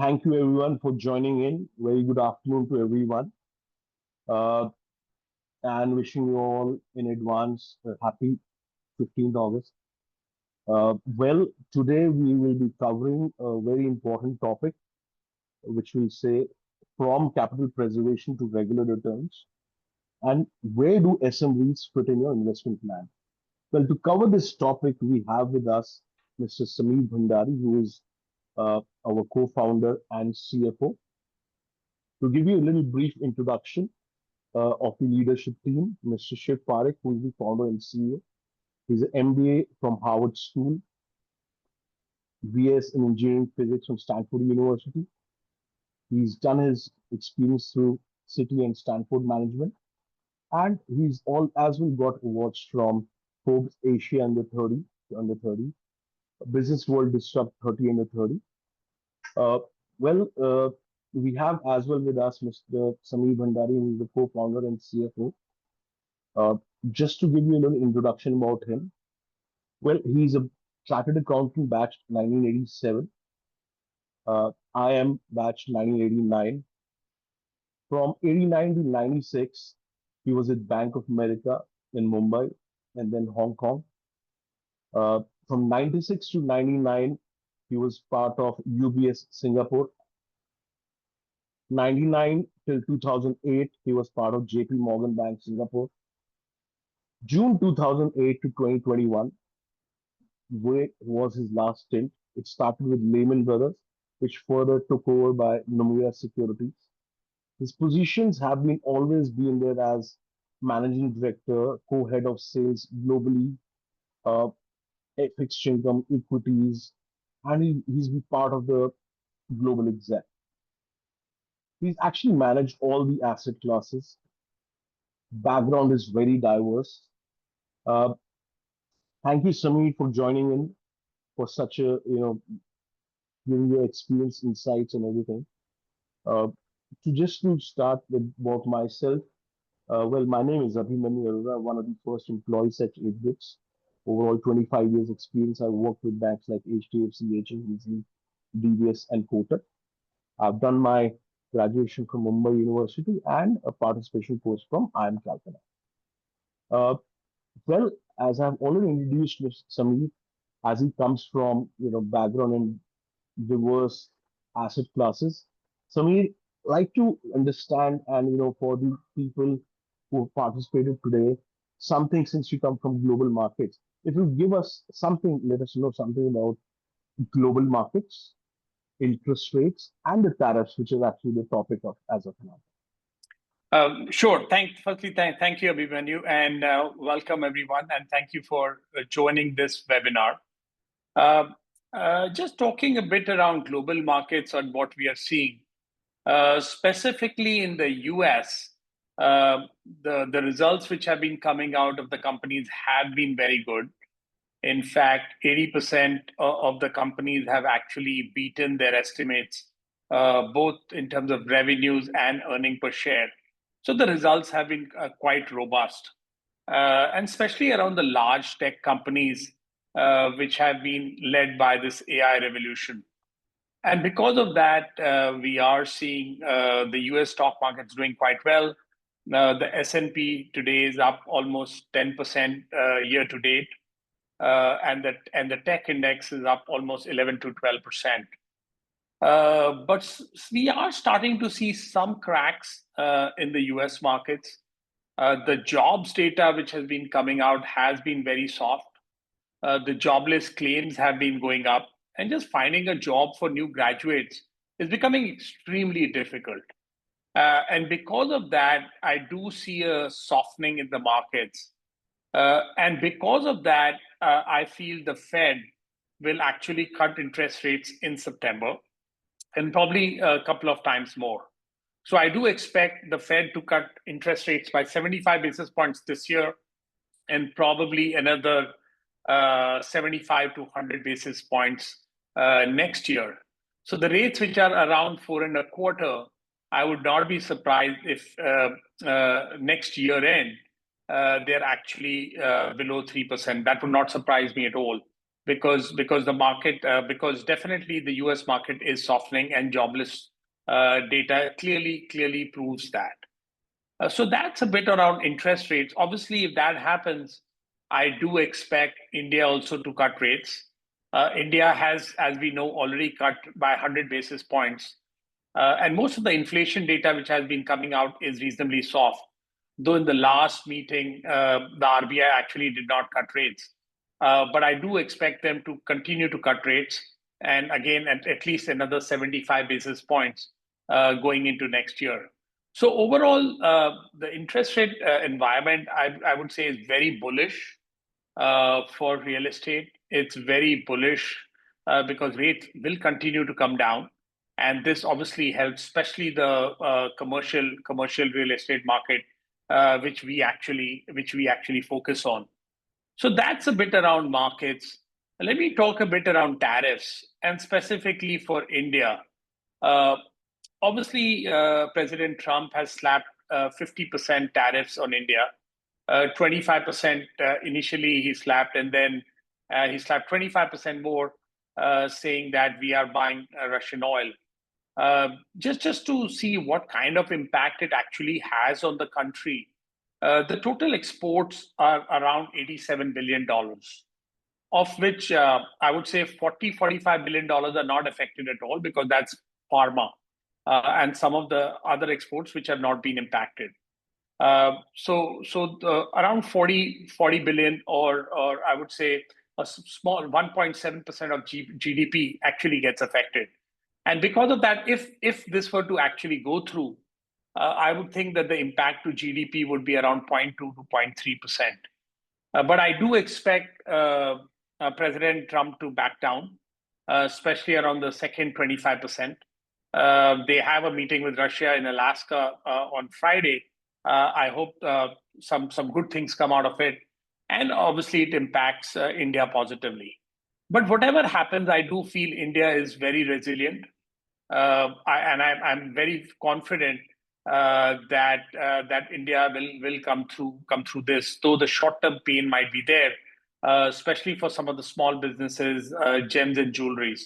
Thank you everyone for joining in. Very good afternoon to everyone. Uh, and wishing you all in advance a happy 15th August. Today we will be covering a very important topic, which will say from capital preservation to regular returns. And where do SM REITs fit in your investment plan? Well, to cover this topic, we have with us Mr. Sameer Bhandari, who is our co-founder and CFO. To give you a little brief introduction, of the leadership team, Mr. Shiv Parekh, who is the founder and CEO. He's an MBA from Harvard School, BS in Engineering Physics from Stanford University. He's done his experience through City and Stanford Management, and he's all as well got awards from Forbes Asia under 30, Business World Disrupt 30 under 30. Uh, well, uh, we have as well with us Mr. Sameer Bhandari, who is the co-founder and CFO. Uh, just to give you a little introduction about him, well, he's a chartered accountant batch 1987. I am batch 1989. From 89 to 96, he was at Bank of America in Mumbai and then Hong Kong. From 96 to 99, he was part of UBS Singapore. 99 till 2008, he was part of JP Morgan Bank Singapore. June 2008 to 2021, where was his last stint. It started with Lehman Brothers, which further took over by Nomura Securities. His positions have been always been there as managing director, co-head of sales globally, uh, fixed income, equities, and he's been part of the global exec. He's actually managed all the asset classes. Background is very diverse. Uh, Thank you, Sameer, for joining in for such a, giving your experience, insights, and everything. Uh, to start with about myself, my name is Abhimanyu Arora, one of the first employees at 8bits. Overall, 25 years experience. I worked with banks like HDFC, HSBC, DBS, and Kotak. I've done my graduation from Mumbai University and a participation course from IIM Calcutta. Uh, well, as I've already introduced Mr. Sameer, as he comes from background in diverse asset classes. So we like to understand, and for the people who have participated today, something since you come from global markets. If you give us something, let us know something about global markets, interest rates, and the tariffs, which is actually the topic of as of now. Sure. Thank you, Abhimanyu, and welcome everyone, and thank you for joining this webinar. Just talking a bit around global markets and what we are seeing, specifically in the US, the results which have been coming out of the companies have been very good. In fact, 80% of the companies have actually beaten their estimates, both in terms of revenues and earning per share. So the results have been quite robust, and especially around the large tech companies, which have been led by this AI revolution. And because of that, we are seeing the US stock markets doing quite well. The S&P today is up almost 10% year to date, and the tech index is up almost 11 to 12%. But we are starting to see some cracks in the US markets. The jobs data which has been coming out has been very soft. The jobless claims have been going up, and just finding a job for new graduates is becoming extremely difficult. And because of that, I do see a softening in the markets. And because of that, I feel the Fed will actually cut interest rates in September, and probably a couple of times more. So I do expect the Fed to cut interest rates by 75 basis points this year, and probably another 75 to 100 basis points next year. So the rates which are around 4.25, I would not be surprised if next year end, they're actually below 3%. That would not surprise me at all, because the market because definitely the US market is softening, and jobless data clearly proves that. So that's a bit around interest rates. Obviously, if that happens, I do expect India also to cut rates. India has, as we know, already cut by 100 basis points. And most of the inflation data which has been coming out is reasonably soft. Though in the last meeting, the RBI actually did not cut rates. But I do expect them to continue to cut rates. And again, at least another 75 basis points going into next year. So overall, the interest rate environment, I would say, is very bullish for real estate. It's very bullish because rates will continue to come down, and this obviously helps, especially the commercial real estate market, which we actually focus on. So that's a bit around markets. Let me talk a bit around tariffs, and specifically for India. Uh, Obviously, President Trump has slapped 50% tariffs on India. 25% initially he slapped, and then he slapped 25% more, saying that we are buying Russian oil. Just to see what kind of impact it actually has on the country. The total exports are around $87 billion, of which I would say 45 billion dollars are not affected at all because that's pharma and some of the other exports which have not been impacted. Around 40 billion, or I would say a small 1.7% of GDP actually gets affected. And because of that, if this were to actually go through, I would think that the impact to GDP would be around 0.2 to 0.3%. But I do expect President Trump to back down, especially around the second 25%. They have a meeting with Russia in Alaska on Friday. I hope some good things come out of it, and obviously it impacts India positively. But whatever happens, I do feel India is very resilient, I'm very confident that India will come through this. Though the short term pain might be there, especially for some of the small businesses, gems and jewelries.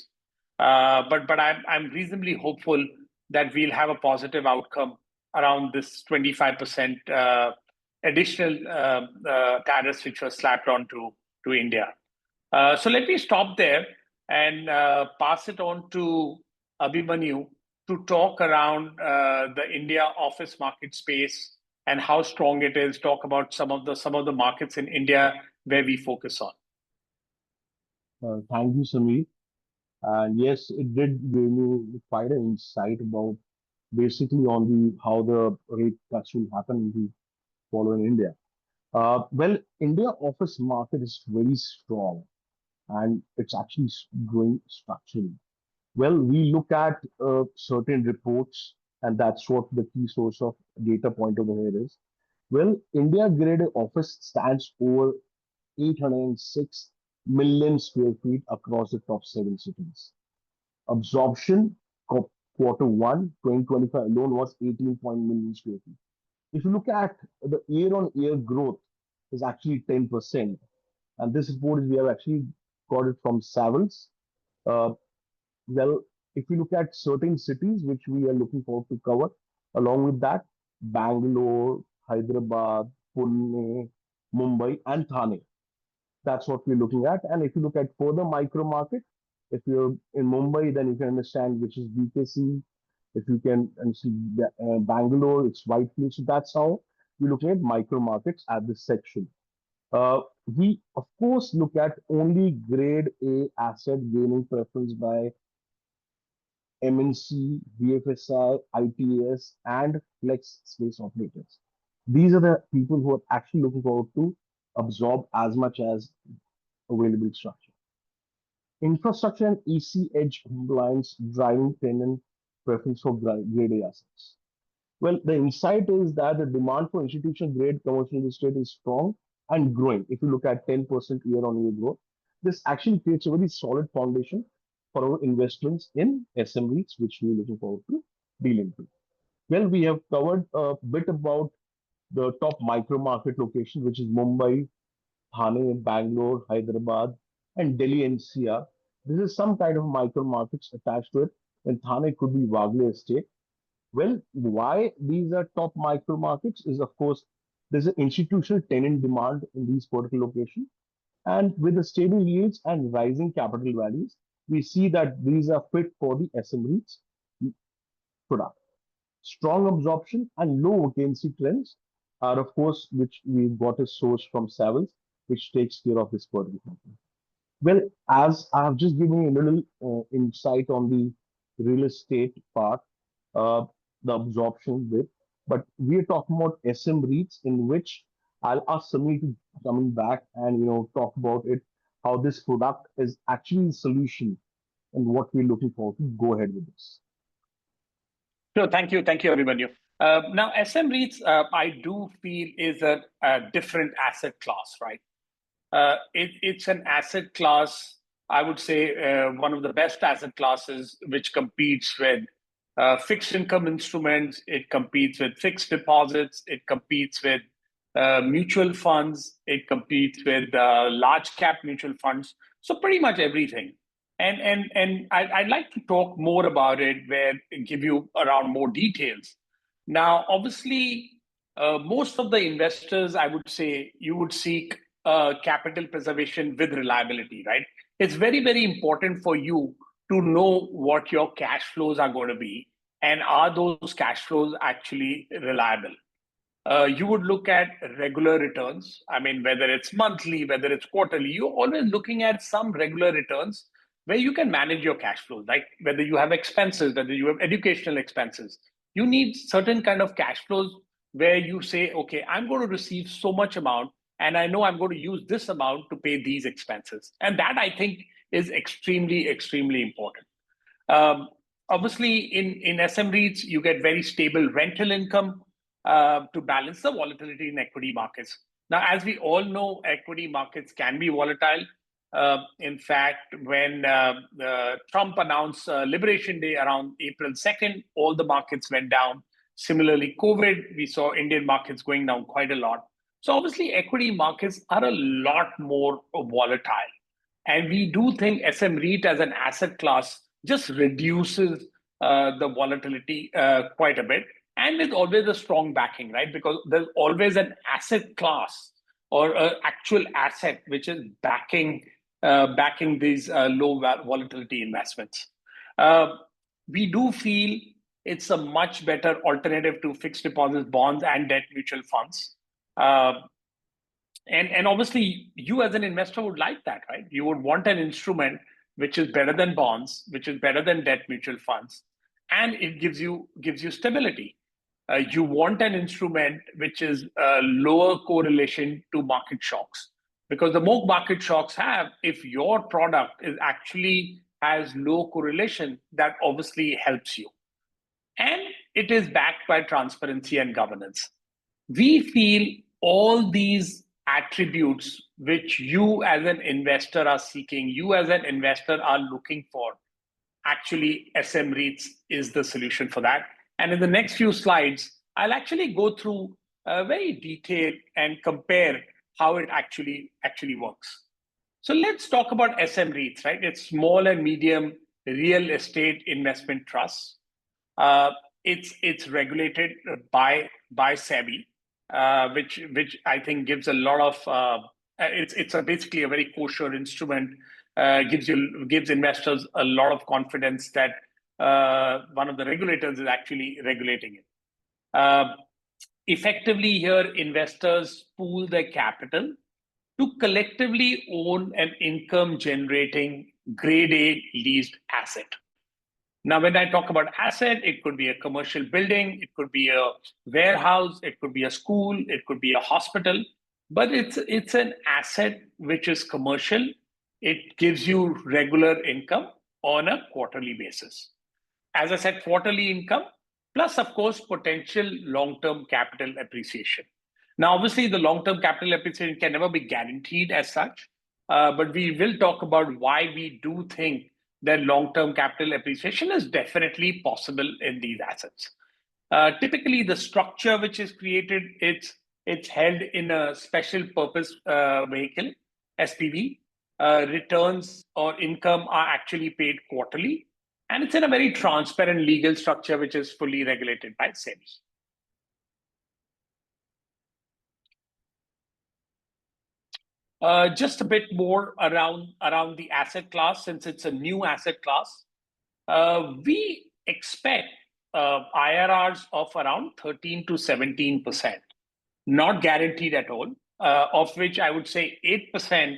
But I'm reasonably hopeful that we'll have a positive outcome around this 25% additional tariffs which were slapped onto to India. So let me stop there and pass it on to Abhimanyu to talk around the India office market space and how strong it is. Talk about some of the markets in India where we focus on. Thank you, Samir. And yes, it did give me quite an insight about basically on the how the rate cuts will happen in the following India. Well, India office market is very strong and it's actually growing structurally. Well, we look at certain reports, and that's what the key source of data point over here is. Well, India grade office stands over 806 million square feet across the top seven cities. Absorption quarter one 2025 alone was 18 point million square feet. If you look at the year-on-year growth, is actually 10%. And this report is we have actually got it from Savills. Uh, well, if you look at certain cities which we are looking forward to cover, along with that, Bangalore, Hyderabad, Pune, Mumbai, and Thane. That's what we're looking at. And if you look at further micro market, if you're in Mumbai, then you can understand which is BKC. If you can see Bangalore, it's Whitefield. So that's how we're looking at micro markets at this section. We of course look at only grade A asset gaining preference by MNC, BFSI, ITS, and flex space operators. These are the people who are actually looking forward to absorb as much as available structure. Infrastructure and EC edge compliance driving tenant preference for grade A assets. Well, the insight is that the demand for institutional grade commercial real estate is strong and growing. If you look at 10% year on year growth, this actually creates a very solid foundation for our investments in SM REITs, which we're looking forward to dealing with. Well, we have covered a bit about the top micro market location, which is Mumbai, Thane, Bangalore, Hyderabad. and Delhi NCR. This is some kind of micro markets attached to it. And Thane could be Wagle Estate. Well, why these are top micro markets is, of course, there's an institutional tenant demand in these particular locations. And with the stable yields and rising capital values, we see that these are fit for the SM REITs product. Strong absorption and low vacancy trends are, of course, which we got a source from Savills, which takes care of this particular company. Well, as I have just given you a little insight on the real estate part, uh, the absorption bit, but we are talking about SM REITs, in which I'll ask Samir to coming back and talk about it, how this product is actually the solution and what we're looking for to go ahead with this. So thank you, everybody. Now, SM REITs, I do feel is a different asset class, right? It's an asset class, I would say, one of the best asset classes, which competes with fixed income instruments. It competes with fixed deposits. It competes with mutual funds. It competes with large cap mutual funds. So pretty much everything. And I'd like to talk more about it, where give you around more details. Now, obviously, most of the investors, I would say, you would seek capital preservation with reliability, right? It's very, very important for you to know what your cash flows are going to be, and are those cash flows actually reliable. You would look at regular returns. I mean, whether it's monthly, whether it's quarterly, you're always looking at some regular returns where you can manage your cash flows, like whether you have expenses, whether you have educational expenses. You need certain kind of cash flows where you say, okay, I'm going to receive so much amount, and I know I'm going to use this amount to pay these expenses. And that, I think, is extremely, extremely important. Um, Obviously, in SM REITs, you get very stable rental income to balance the volatility in equity markets. Now, as we all know, equity markets can be volatile. In fact, when Trump announced Liberation Day around April 2nd, all the markets went down. Similarly, COVID, we saw Indian markets going down quite a lot. So obviously, equity markets are a lot more volatile. And we do think SM REIT as an asset class just reduces the volatility quite a bit. And with always a strong backing, right? Because there's always an asset class or an actual asset which is backing these low volatility investments. Uh, we do feel it's a much better alternative to fixed deposits, bonds, and debt mutual funds. Uh, and obviously, you as an investor would like that, right? You would want an instrument which is better than bonds, which is better than debt mutual funds, and it gives you stability. You want an instrument which is lower correlation to market shocks, because the more market shocks have, if your product is actually has low correlation, that obviously helps you, and it is backed by transparency and governance. We feel all these attributes which you as an investor are seeking, you as an investor are looking for, actually SM REITs is the solution for that. And in the next few slides, I'll actually go through very detailed and compare how it actually works. So let's talk about SM REITs, right? It's small and medium real estate investment trusts. Uh, it's regulated by SEBI, which I think gives a lot of it's basically a very kosher instrument. Gives investors a lot of confidence that one of the regulators is actually regulating it. Uh, Effectively, here investors pool their capital to collectively own an income generating grade A leased asset. Now, when I talk about asset, it could be a commercial building, it could be a warehouse, it could be a school, it could be a hospital, but it's an asset which is commercial. It gives you regular income on a quarterly basis. As I said, quarterly income, plus, of course, potential long-term capital appreciation. Now, obviously, the long-term capital appreciation can never be guaranteed as such, but we will talk about why we do think that long-term capital appreciation is definitely possible in these assets. Typically, the structure which is created, it's held in a special purpose vehicle, SPV. returns or income are actually paid quarterly. And it's in a very transparent legal structure, which is fully regulated by SEBI. Just a bit more around the asset class, since it's a new asset class. We expect IRRs of around 13 to 17%, not guaranteed at all, of which I would say 8%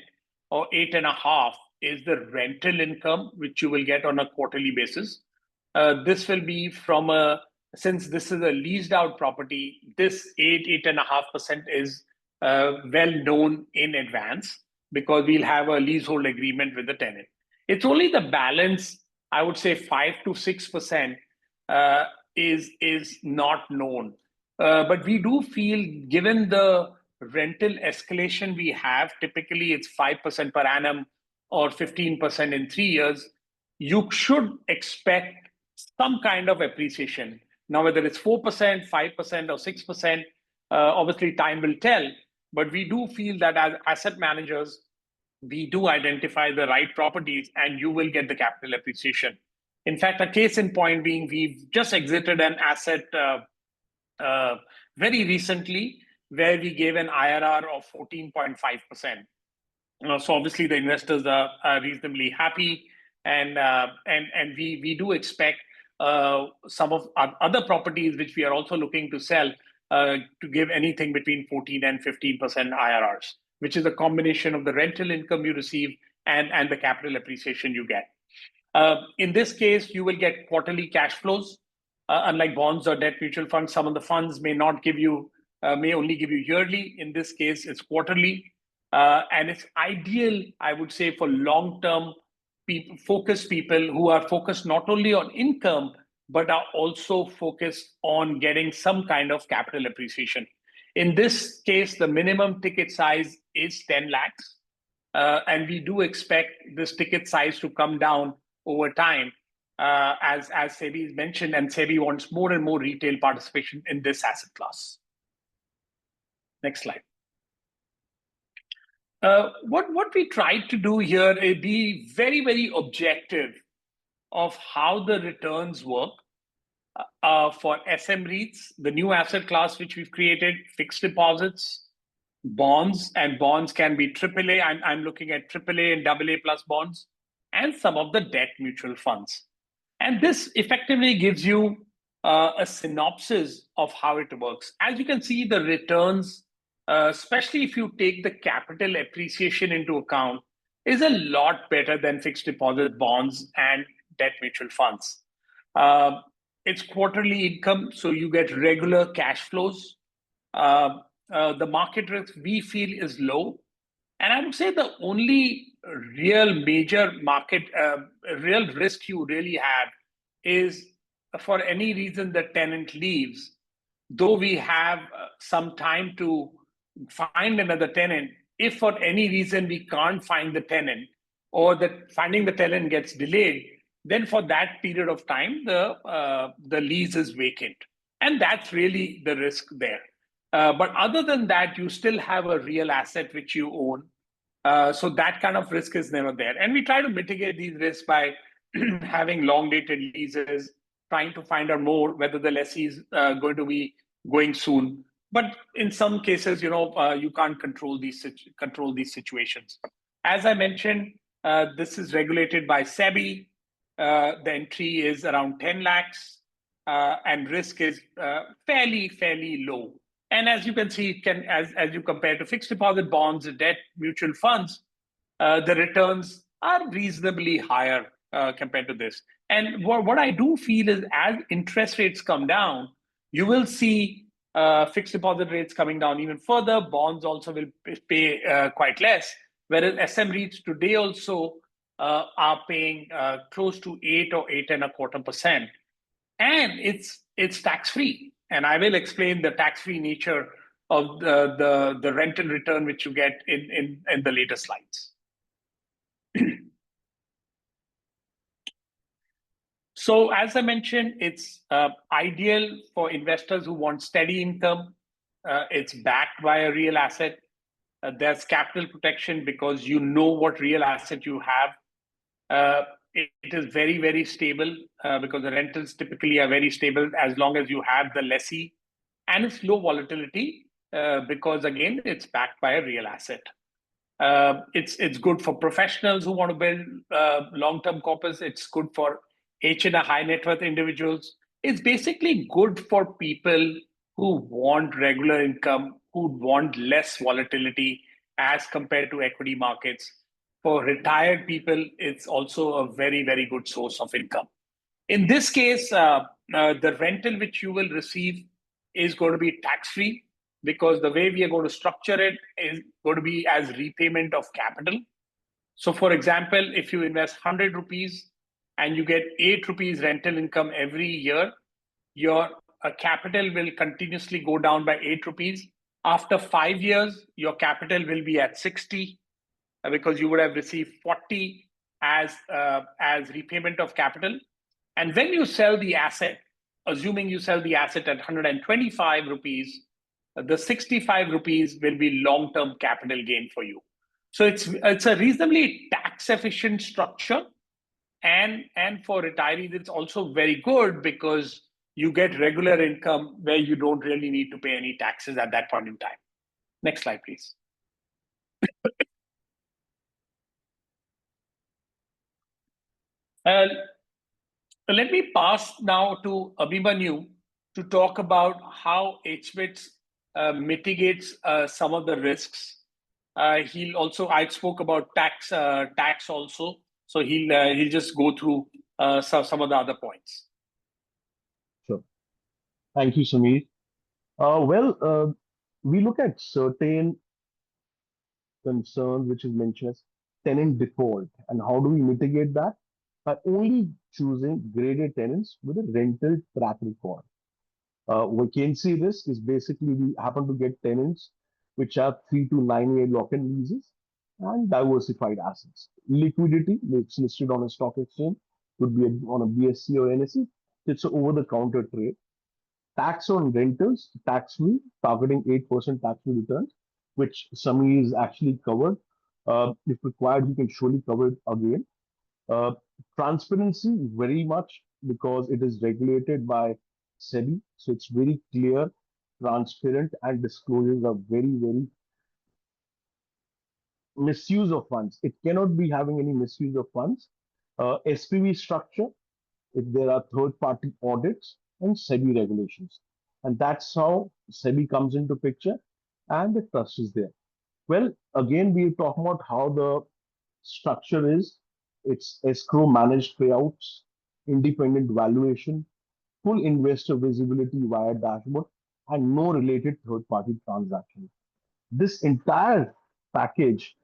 or 8.5% is the rental income, which you will get on a quarterly basis. This will be since this is a leased out property, this 8.5% is well known in advance because we'll have a leasehold agreement with the tenant. It's only the balance, I would say 5 to 6% is not known. But we do feel, given the rental escalation we have, typically it's 5% per annum or 15% in 3 years, you should expect some kind of appreciation. Now, whether it's 4%, 5%, or 6%, obviously time will tell. But we do feel that as asset managers, we do identify the right properties and you will get the capital appreciation. In fact, a case in point being, we've just exited an asset very recently where we gave an IRR of 14.5%. So obviously the investors are reasonably happy, and we do expect some of our other properties which we are also looking to sell to give anything between 14 and 15% IRRs, which is a combination of the rental income you receive and the capital appreciation you get. In this case, you will get quarterly cash flows. Unlike bonds or debt mutual funds, some of the funds may only give you yearly. In this case, it's quarterly. And it's ideal, I would say, for long-term focused people who are focused not only on income, but are also focused on getting some kind of capital appreciation. In this case, the minimum ticket size is 10 lakhs. And we do expect this ticket size to come down over time, as SEBI mentioned, and SEBI wants more and more retail participation in this asset class. Next slide. What we tried to do here is be very, very objective of how the returns work for SM REITs, the new asset class which we've created, fixed deposits, bonds, and bonds can be AAA. I'm looking at AAA and AA plus bonds, and some of the debt mutual funds. And this effectively gives you a synopsis of how it works. As you can see, the returns, especially if you take the capital appreciation into account, is a lot better than fixed deposit bonds and debt mutual funds. It's quarterly income, so you get regular cash flows. The market risk we feel is low. And I would say the only real major real risk you really have is, for any reason the tenant leaves, though we have some time to find another tenant, if for any reason we can't find the tenant or that finding the tenant gets delayed, then for that period of time, the lease is vacant. And that's really the risk there. But other than that, you still have a real asset which you own. So that kind of risk is never there. And we try to mitigate these risks by having long-dated leases, trying to find out more whether the lessee is going to be going soon. But in some cases, you can't control these situations. As I mentioned, this is regulated by SEBI. The entry is around 10 lakhs, and risk is fairly low. And as you can see, as you compare to fixed deposit bonds and debt mutual funds, the returns are reasonably higher compared to this. And what I do feel is, as interest rates come down, you will see fixed deposit rates coming down even further. Bonds also will pay quite less, whereas SM REITs today also are paying close to 8 or 8.25%, and it's tax-free. And I will explain the tax-free nature of the rental return which you get in the later slides. So as I mentioned, it's ideal for investors who want steady income. It's backed by a real asset. There's capital protection because you know what real asset you have. It is very, very stable because the rentals typically are very stable as long as you have the lessee, and it's low volatility because again it's backed by a real asset. It's good for professionals who want to build long-term corpus. It's good for H and a high net worth individuals. It's basically good for people who want regular income, who want less volatility as compared to equity markets. For retired people, it's also a very, very good source of income. In this case, the rental which you will receive is going to be tax free because the way we are going to structure it is going to be as repayment of capital. So, for example, if you invest 100 rupees and you get 8 rupees rental income every year, your capital will continuously go down by 8 rupees. After 5 years, your capital will be at 60 because you would have received 40 as repayment of capital. And when you sell the asset, assuming you sell the asset at 125 rupees, the 65 rupees will be long-term capital gain for you. So it's a reasonably tax efficient structure. And for retirees, it's also very good because you get regular income where you don't really need to pay any taxes at that point in time. Next slide, please. Uh, Let me pass now to Abhimanyu to talk about how HBITS mitigates some of the risks. He'll also, I spoke about tax also, so he'll just go through some of the other points. Sure. Thank you, Sameer. We look at certain concerns which is mentioned as tenant default, and how do we mitigate that? By only choosing graded tenants with a rental track record. Vacancy risk is basically we happen to get tenants which have 3 to 9 year lock-in leases and diversified assets. Liquidity, it's listed on a stock exchange, could be on a BSC or NSE. It's an over-the-counter trade. Tax on rentals, tax-free, targeting 8% tax-free returns, which Sami is actually covered. If required, we can surely cover it again. Uh, Transparency, very much because it is regulated by SEBI, so it's very clear, transparent, and disclosures are very, very misuse of funds. It cannot be having any misuse of funds. SPV structure, if there are third-party audits and SEBI regulations, and that's how SEBI comes into picture, and the trust is there. Well, again, we talk about how the structure is. It's escrow managed payouts, independent valuation, full investor visibility via dashboard, and no related third-party transactions. This entire package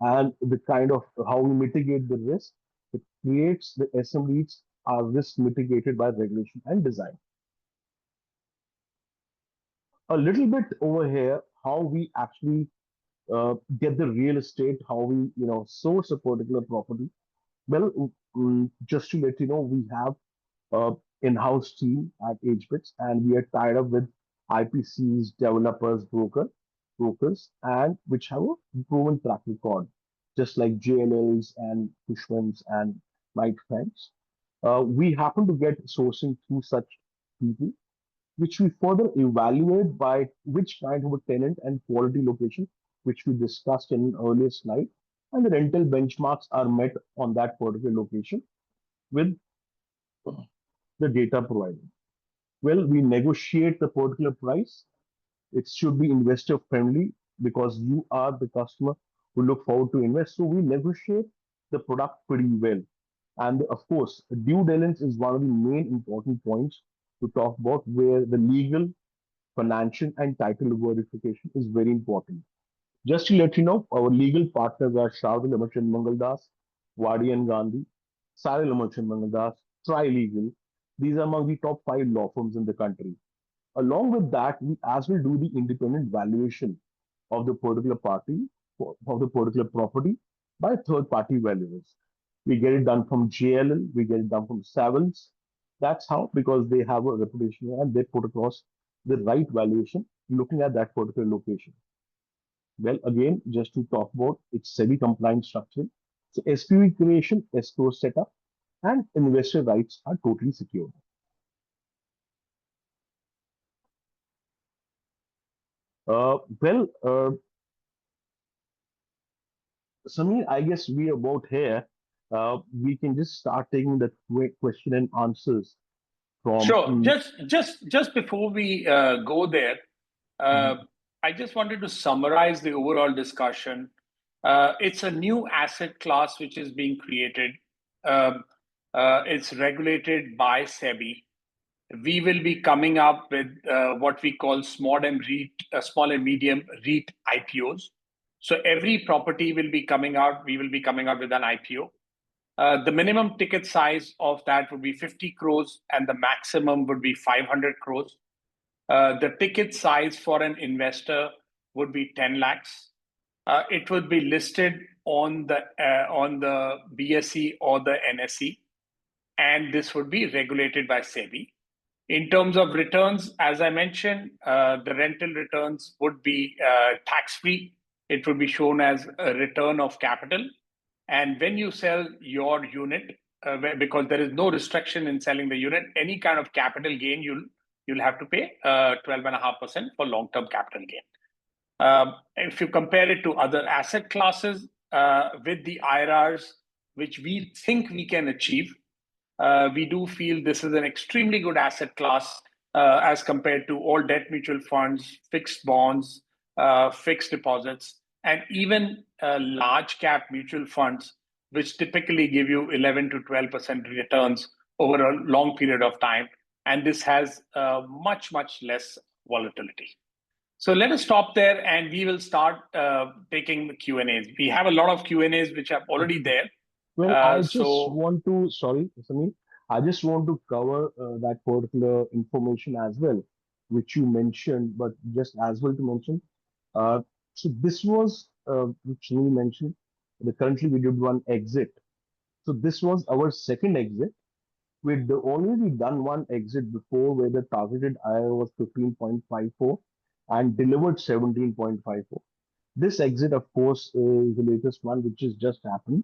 and the kind of how we mitigate the risk, it creates the SM REITs are risk mitigated by regulation and design. A little bit over here, how we actually get the real estate, how we source a particular property. Well, just to let you know, we have in-house team at HBITS, and we are tied up with IPCs, developers, brokers, and which have a proven track record, just like JLLs and Cushmans and Knight Franks. We happen to get sourcing through such people, which we further evaluate by which kind of a tenant and quality location, which we discussed in an earlier slide, and the rental benchmarks are met on that particular location with the data provided. Well, we negotiate the particular price. It should be investor friendly because you are the customer who look forward to invest. So we negotiate the product pretty well. And of course, due diligence is one of the main important points to talk about, where the legal, financial, and title verification is very important. Just to let you know, our legal partners are Shravil Amarchand Mangaldas, Wadi and Gandhi, Saril Amarchand Mangaldas, Tri-Legal. These are among the top 5 law firms in the country. Along with that, we as well do the independent valuation of the particular party, of the particular property by third-party valuers. We get it done from JLL, we get it done from Savills. That's how, because they have a reputation and they put across the right valuation looking at that particular location. Well, again, just to talk about its SEBI compliant structure. So SPV creation, escrow setup, and investor rights are totally secured. Well, Samir, I guess we are about here. We can just start taking the question and answers from. Sure. Just before we go there, uh, Mhm. I just wanted to summarize the overall discussion. It's a new asset class which is being created. Um, it's regulated by SEBI. We will be coming up with what we call small and medium REIT IPOs. So every property will be coming out. We will be coming out with an IPO. The minimum ticket size of that would be 50 crores, and the maximum would be 500 crores. The ticket size for an investor would be 10 lakhs. It would be listed on the BSE or the NSE, and this would be regulated by SEBI. In terms of returns, as I mentioned, the rental returns would be tax-free. It would be shown as a return of capital. And when you sell your unit, because there is no restriction in selling the unit, any kind of capital gain, you'll have to pay 12.5% for long-term capital gain. If you compare it to other asset classes with the IRRs, which we think we can achieve, we do feel this is an extremely good asset class as compared to all debt mutual funds, fixed bonds, fixed deposits, and even large cap mutual funds, which typically give you 11 to 12% returns over a long period of time. And this has much less volatility. So let us stop there, and we will start taking the Q&As. We have a lot of Q&As which are already there. Well, I just So want to, sorry, Samir, I just want to cover that particular information as well, which you mentioned, but just as well to mention. Uh, so this was, which you mentioned, currently we did one exit. So this was our second exit. We'd only done one exit before where the targeted IRR was 15.54 and delivered 17.54. This exit, of course, is the latest one, which has just happened,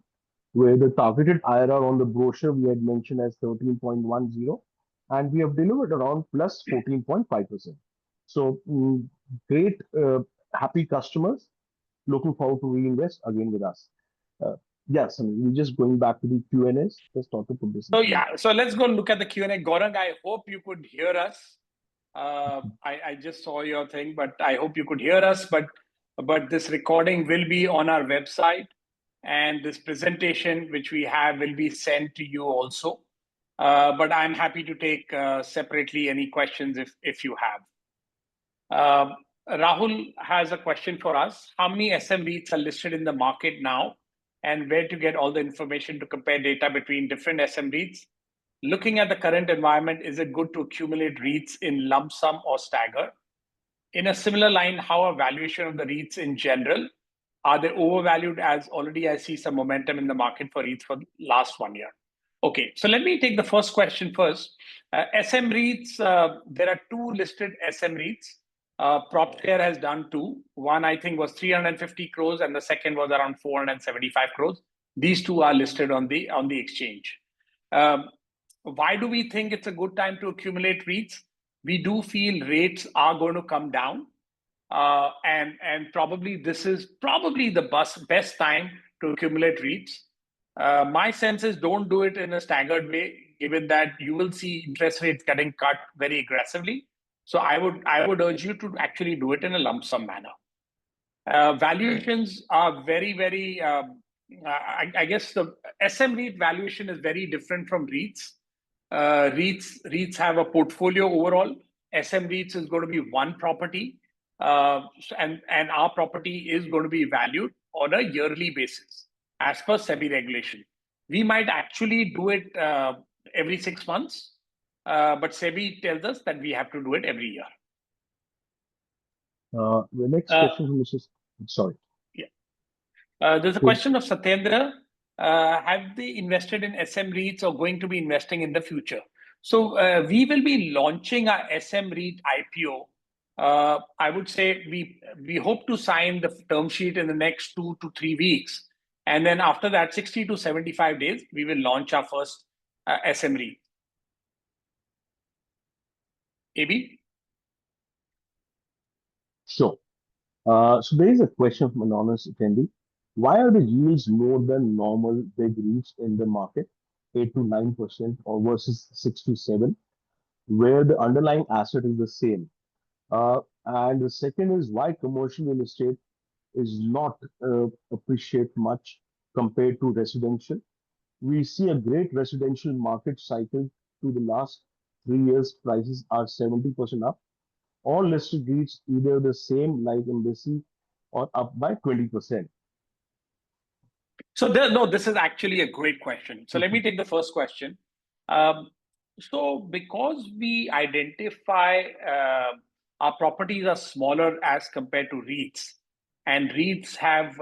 where the targeted IRR on the brochure we had mentioned as 13.10, and we have delivered around plus 14.5%. So great, happy customers looking forward to reinvest again with us. Uh, yes, I mean, we're just going back to the Q&As. Just thought to put this in. So yeah, so let's go look at the Q&A. Gaurang, I hope you could hear us. I just saw your thing, but I hope you could hear us. But this recording will be on our website, and this presentation which we have will be sent to you also. But I'm happy to take separately any questions if you have. Rahul has a question for us. How many SM REITs are listed in the market now, and where to get all the information to compare data between different SM REITs? Looking at the current environment, is it good to accumulate REITs in lump sum or stagger? In a similar line, how are valuation of the REITs in general? Are they overvalued, as already I see some momentum in the market for REITs for last 1 year? Okay, so let me take the first question first. SM REITs, there are two listed SM REITs. PropShare has done two. One, I think, was 350 crores, and the second was around 475 crores. These two are listed on the exchange. Why do we think it's a good time to accumulate REITs? We do feel rates are going to come down, and probably this is probably the best time to accumulate REITs. My sense is don't do it in a staggered way, given that you will see interest rates getting cut very aggressively. So I would urge you to actually do it in a lump sum manner. Valuations are very. I guess the SM REIT valuation is very different from REITs. REITs have a portfolio overall. SM REITs is going to be one property, and our property is going to be valued on a yearly basis as per SEBI regulation. We might actually do it every 6 months, but SEBI tells us that we have to do it every year. The next question from Mrs. Sorry. Yeah. There's a question of Satyendra. Have they invested in SM REITs or going to be investing in the future? So we will be launching our SM REIT IPO I would say we hope to sign the term sheet in the next 2 to 3 weeks, and then after that, 60 to 75 days, we will launch our first SM REIT. AB? Sure. So there is a question from an anonymous attendee. Why are the yields more than normal big REITs in the market, 8 to 9% or versus 6 to 7, where the underlying asset is the same? And the second is why commercial real estate is not appreciate much compared to residential. We see a great residential market cycle to the last 3 years. Prices are 70% up. All listed REITs either the same like Embassy or up by 20%. So no, this is actually a great question. So let me Mhm. take the first question. Um, so because we identify our properties are smaller as compared to REITs, and REITs have,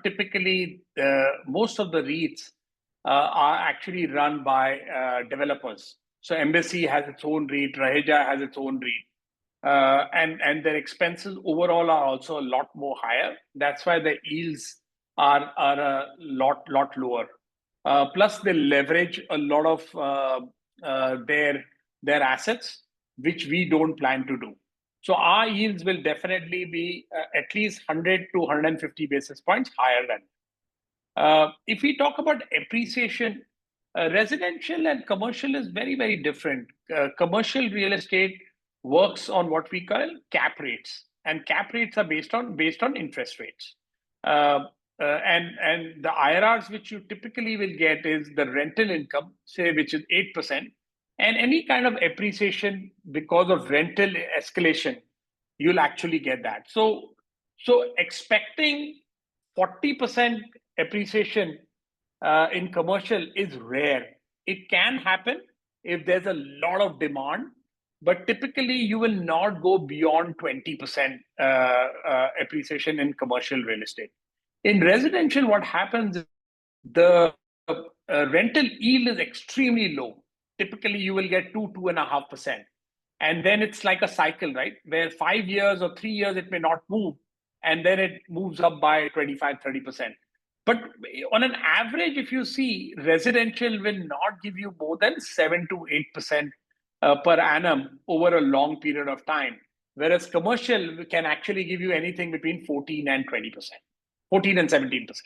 typically most of the REITs are actually run by developers. So Embassy has its own REIT, Raheja has its own REIT, and their expenses overall are also a lot more higher. That's why the yields are a lot lower. Plus, they leverage a lot of their assets, which we don't plan to do. So our yields will definitely be at least 100 to 150 basis points higher than. If we talk about appreciation, residential and commercial is very different. Commercial real estate works on what we call cap rates, and cap rates are based on interest rates. And the IRRs which you typically will get is the rental income, say, which is 8%, and any kind of appreciation because of rental escalation, you'll actually get that. So expecting 40% appreciation in commercial is rare. It can happen if there's a lot of demand, but typically you will not go beyond 20% appreciation in commercial real estate. In residential, what happens is the rental yield is extremely low. Typically, you will get 2.5%. And then it's like a cycle, right? Where 5 years or 3 years, it may not move. And then it moves up by 25-30%. But on an average, if you see, residential will not give you more than 7 to 8% per annum over a long period of time. Whereas commercial can actually give you anything between 14 and 20%, 14 and 17%.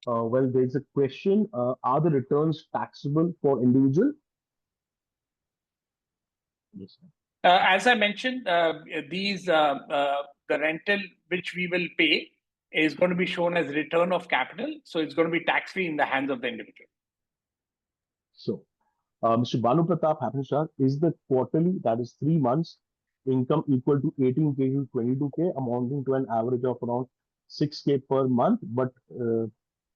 Well, there's a question. Are the returns taxable for individual? Yes. As I mentioned, the rental which we will pay is going to be shown as return of capital. So it's going to be tax-free in the hands of the individual. So, Mr. Banu Pratap Happenstar, is the quarterly, that is 3 months, income equal to 18K to 22K, amounting to an average of around 6K per month, but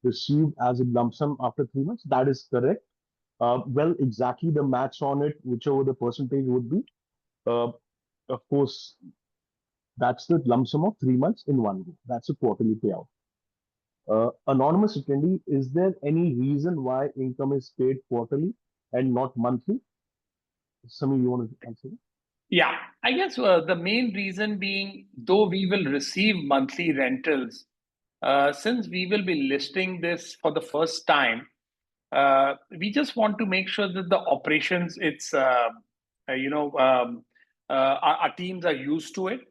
received as a lump sum after 3 months? That is correct. Well, exactly the maths on it, whichever the percentage would be. Of course, that's the lump sum of 3 months in one go. That's a quarterly payout. Anonymous attendee, is there any reason why income is paid quarterly and not monthly? Sami, you want to answer? Yeah, I guess the main reason being, though we will receive monthly rentals, since we will be listing this for the first time, we just want to make sure that the operations, our teams are used to it.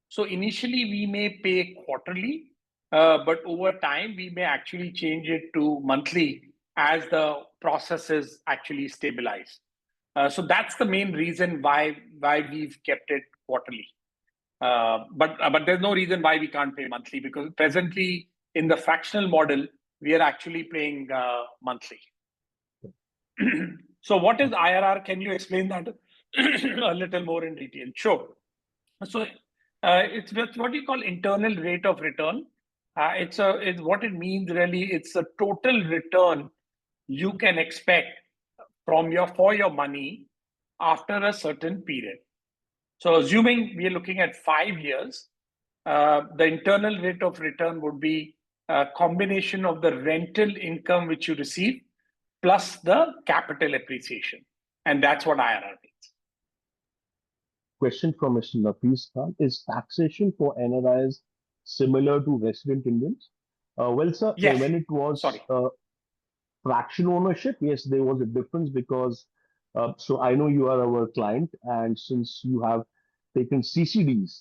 So initially we may pay quarterly, but over time we may actually change it to monthly as the processes actually stabilize. So that's the main reason why we've kept it quarterly. But there's no reason why we can't pay monthly, because presently in the fractional model we are actually paying monthly. So what is IRR? Can you explain that a little more in detail? Sure. So it's what you call internal rate of return. It's what it means really. It's a total return you can expect for your money after a certain period. So assuming we are looking at 5 years, the internal rate of return would be a combination of the rental income which you receive plus the capital appreciation. And that's what IRR means. question from Mr. Nafis Khan: is taxation for NRIs similar to resident Indians? Well, sir, Yes. when it was Sorry. fraction ownership, yes, there was a difference because so I know you are our client, and since you have taken CCDs,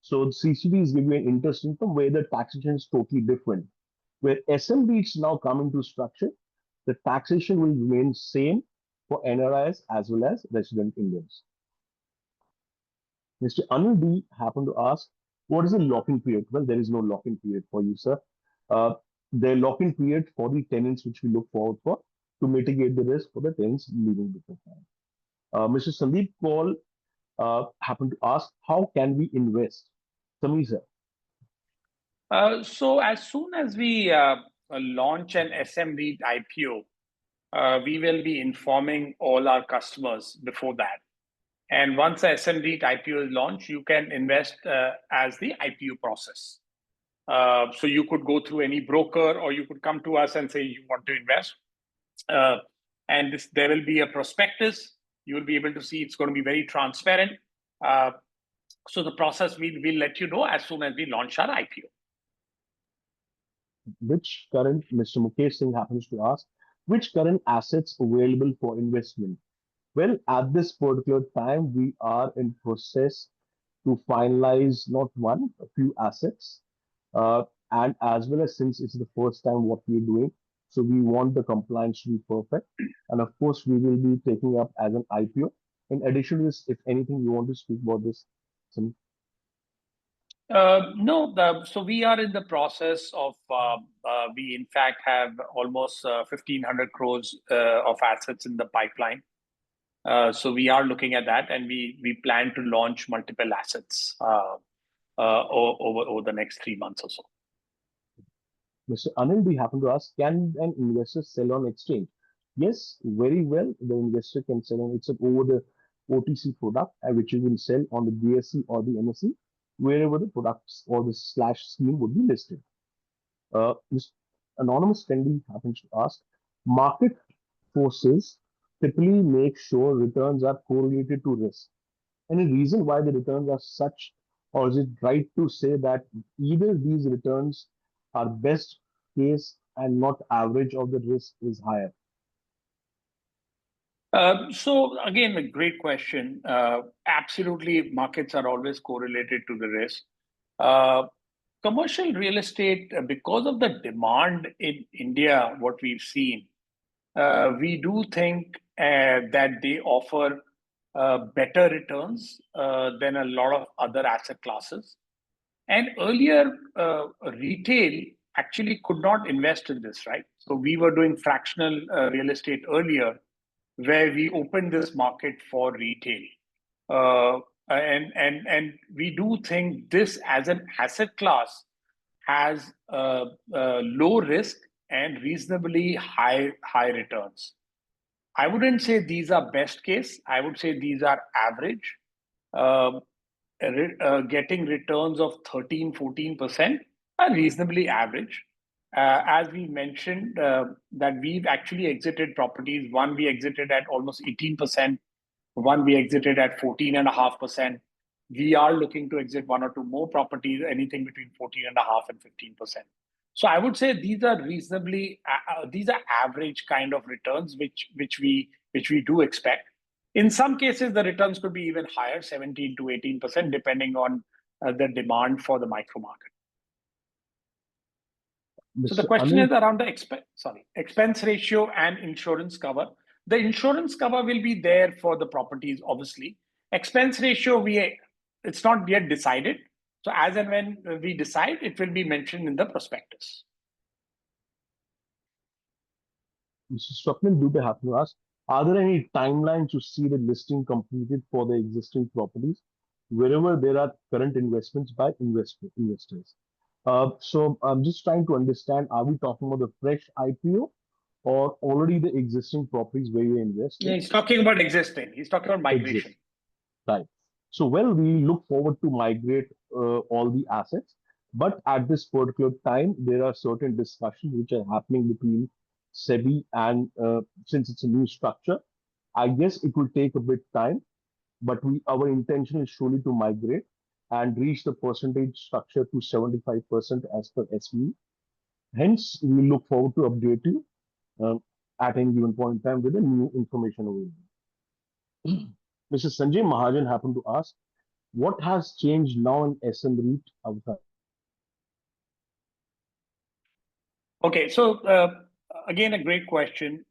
so the CCDs give you an interest income where the taxation is totally different. Where SM REITs now come into structure, the taxation will remain same for NRIs as well as resident Indians. Mr. Anil D happened to ask, what is the lock-in period? Well, there is no lock-in period for you, sir. Uh, the lock-in period for the tenants which we look forward for to mitigate the risk for the tenants leaving before time. Mr. Sandeep Kaul happened to ask, how can we invest? Sameer, sir. So as soon as we launch an SM REIT IPO, we will be informing all our customers before that. And once the SM REIT IPO is launched, you can invest as the IPO process. So you could go through any broker, or you could come to us and say you want to invest. And there will be a prospectus. You will be able to see it's going to be very transparent. So the process we'll let you know as soon as we launch our IPO. Which current, Mr. Mukesh Singh happens to ask, which current assets available for investment? Well, at this particular time, we are in process to finalize not one, a few assets. Uh, and as well as since it's the first time what we're doing, so we want the compliance to be perfect. And of course, we will be taking up as an IPO. In addition to this, if anything you want to speak about this, some No, so we are in the process of, we in fact have almost 1,500 crores of assets in the pipeline. So we are looking at that, and we plan to launch multiple assets over the next 3 months or so. Mr. Anil, do you happen to ask, can an investor sell on exchange? Yes, very well. The investor can sell on it's over the OTC product, which you will sell on the BSE or the NSE, wherever the products or the slash scheme would be listed. Mr. Anonymous Candy happens to ask, market forces typically make sure returns are correlated to risk. Any reason why the returns are such, or is it right to say that either these returns are best case and not average of the risk is higher? So again, a great question. Absolutely, markets are always correlated to the risk. Uh, Commercial real estate, because of the demand in India, what we've seen, we do think that they offer better returns than a lot of other asset classes. And earlier, retail actually could not invest in this, right? So we were doing fractional real estate earlier, where we opened this market for retail. Uh, and we do think this as an asset class has low risk and reasonably high returns. I wouldn't say these are best case. I would say these are average. Um, Getting returns of 13-14% are reasonably average. As we mentioned, that we've actually exited properties. One we exited at almost 18%, one we exited at 14.5%. We are looking to exit one or two more properties, anything between 14.5 and 15%. So I would say these are these are average kind of returns, which we do expect. In some cases, the returns could be even higher, 17 to 18%, depending on the demand for the micro market. So the Mr. question Anil, is around the expense ratio and insurance cover. The insurance cover will be there for the properties, obviously. Expense ratio, it's not yet decided. So as and when we decide, it will be mentioned in the prospectus. Mr. Swapnil Dubey happen to ask, are there any timelines to see the listing completed for the existing properties wherever there are current investments by investors? So I'm just trying to understand, are we talking about the fresh IPO or already the existing properties where you Yeah, invested he's talking about existing. He's talking about migration. exist? Right. So, well, we look forward to migrate all the assets, but at this particular time, there are certain discussions which are happening between SEBI and since it's a new structure, I guess it will take a bit time. but our intention is surely to migrate and reach the percentage structure to 75% as per SVE. Hence, we look forward to update you at any given point in time with the new information available. Mr. Sanjay Mahajan happened to ask, what has changed now in SM REIT avatar? Okay, so again, a great question.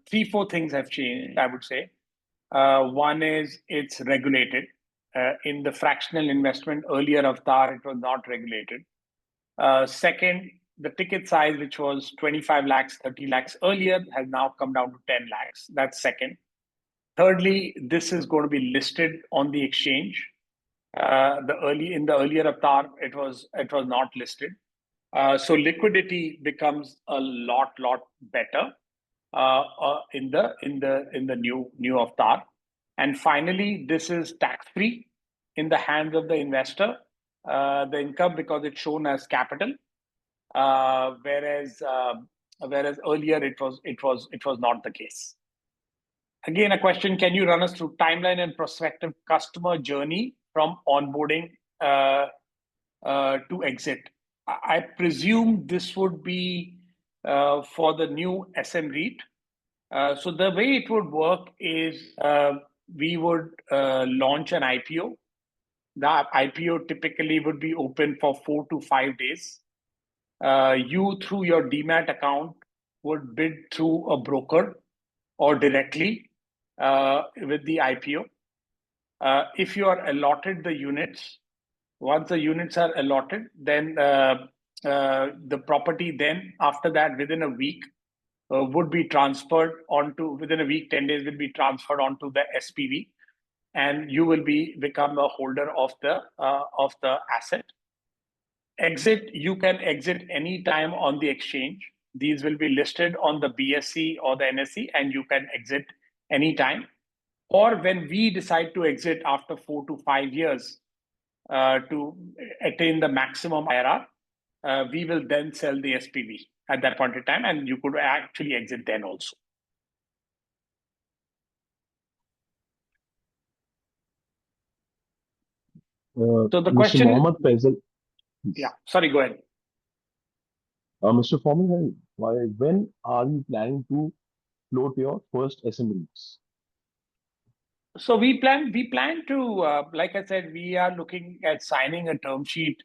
Three, four things have changed, I would say. One is it's regulated. In the fractional investment earlier avatar, it was not regulated. Second, the ticket size, which was 25 lakhs, 30 lakhs earlier, has now come down to 10 lakhs. That's second. Thirdly, this is going to be listed on the exchange. In the earlier avatar, it was not listed. So liquidity becomes a lot better in the new avatar. And finally, this is tax free in the hands of the investor, the income, because it's shown as capital, whereas earlier it was not the case. Again, a question: can you run us through timeline and prospective customer journey from onboarding to exit? I presume this would be for the new SM REIT. So the way it would work is we would launch an IPO. The IPO typically would be open for 4 to 5 days. You, through your demat account, would bid through a broker or directly with the IPO. If you are allotted the units, once the units are allotted, then the property then, after that, within a week, would be transferred onto, within a week, 10 days, will be transferred onto the SPV, and you will become a holder of the asset. Exit, you can exit any time on the exchange. These will be listed on the BSE or the NSE, and you can exit anytime. Or when we decide to exit after 4 to 5 years to attain the maximum IRR, we will then sell the SPV at that point in time, and you could actually exit then also. So the Mr. question is, Mohammed Faisal, yeah, please. sorry, go ahead. Mr. Foreman, when are you planning to float your first SM REITs? So we plan to, like I said, we are looking at signing a term sheet,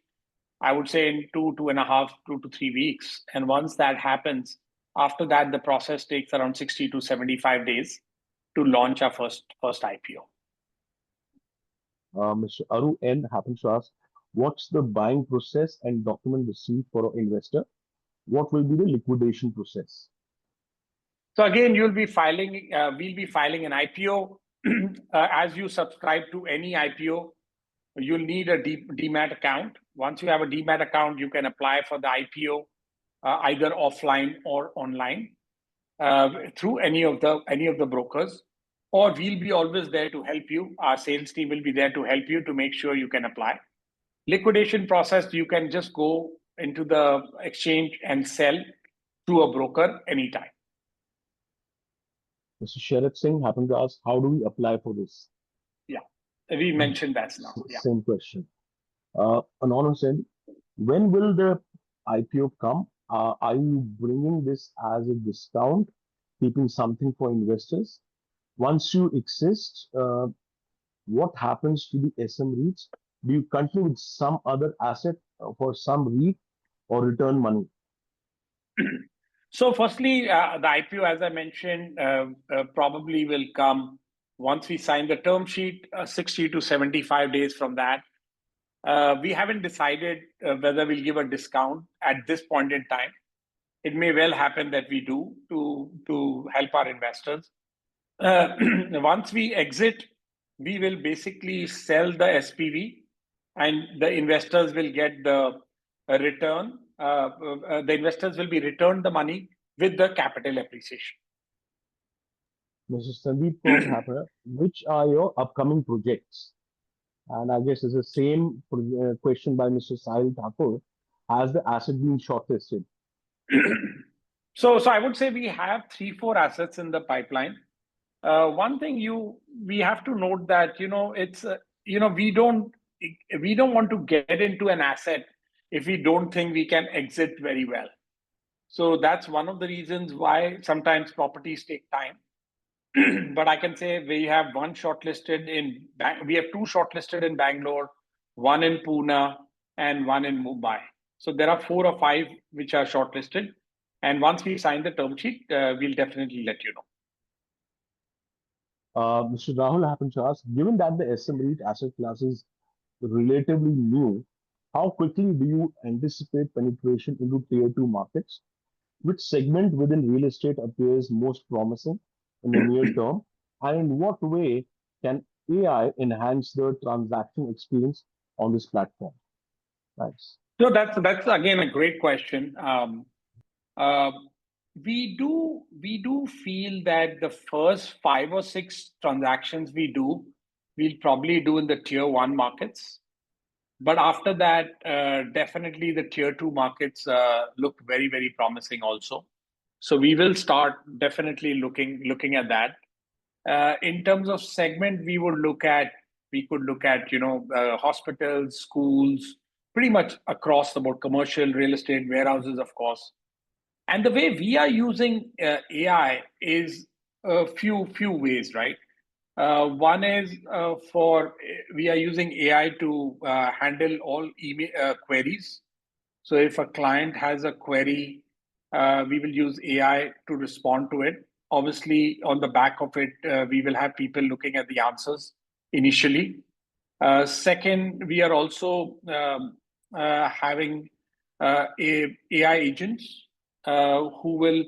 I would say in 2.5, 2 to 3 weeks. And once that happens, after that, the process takes around 60 to 75 days to launch our first IPO. Mr. Aru N happens to ask, what's the buying process and document receipt for an investor? What will be the liquidation process? So again, we'll be filing an IPO. As you subscribe to any IPO, you'll need a demat account. Once you have a demat account, you can apply for the IPO either offline or online through any of the brokers, or we'll be always there to help you. Our sales team will be there to help you to make sure you can apply. Liquidation process, you can just go into the exchange and sell through a broker anytime. Mr. Sharat Singh happened to ask, how do we apply for this? Yeah, we mentioned that now. Yeah. Same question. Anonymous, when will the IPO come? Are you bringing this as a discount, keeping something for investors? Once you exist, what happens to the SM REITs? Do you continue with some other asset for some REIT or return money? So firstly, the IPO, as I mentioned, probably will come once we sign the term sheet, 60 to 75 days from that. We haven't decided whether we'll give a discount at this point in time. It may well happen that we do to help our investors. Once we exit, we will basically sell the SPV, and the investors will get the return. The investors will be returned the money with the capital appreciation. Mr. Sandeep Kaur Thapar, which are your upcoming projects? And I guess it's the same question by Mr. Sahil Thakur. Has the asset been shortlisted? So I would say we have 3-4 assets in the pipeline. one thing we have to note that it's we don't want to get into an asset if we don't think we can exit very well. So that's one of the reasons why sometimes properties take time. But I can say we have we have two shortlisted in Bangalore, one in Pune, and one in Mumbai. So there are 4 or 5 which are shortlisted. And once we sign the term sheet, we'll definitely let you know. Mr. Rahul happens to ask, given that the SM REIT asset class is relatively new, how quickly do you anticipate penetration into tier 2 markets? Which segment within real estate appears most promising in the near term? And in what way can AI enhance the transaction experience on this platform? Thanks. So that's again a great question. Uh, we do feel that the first 5 or 6 transactions we'll probably do in the tier 1 markets. But after that, definitely the tier 2 markets look very, very promising also. So we will start definitely looking at that. In terms of segment, we could look at hospitals, schools, pretty much across the board, commercial real estate, warehouses, of course. And the way we are using AI is a few ways, right? One is we are using AI to handle all email queries. So if a client has a query, we will use AI to respond to it. Obviously, on the back of it, we will have people looking at the answers initially. Second, we are also having AI agents who,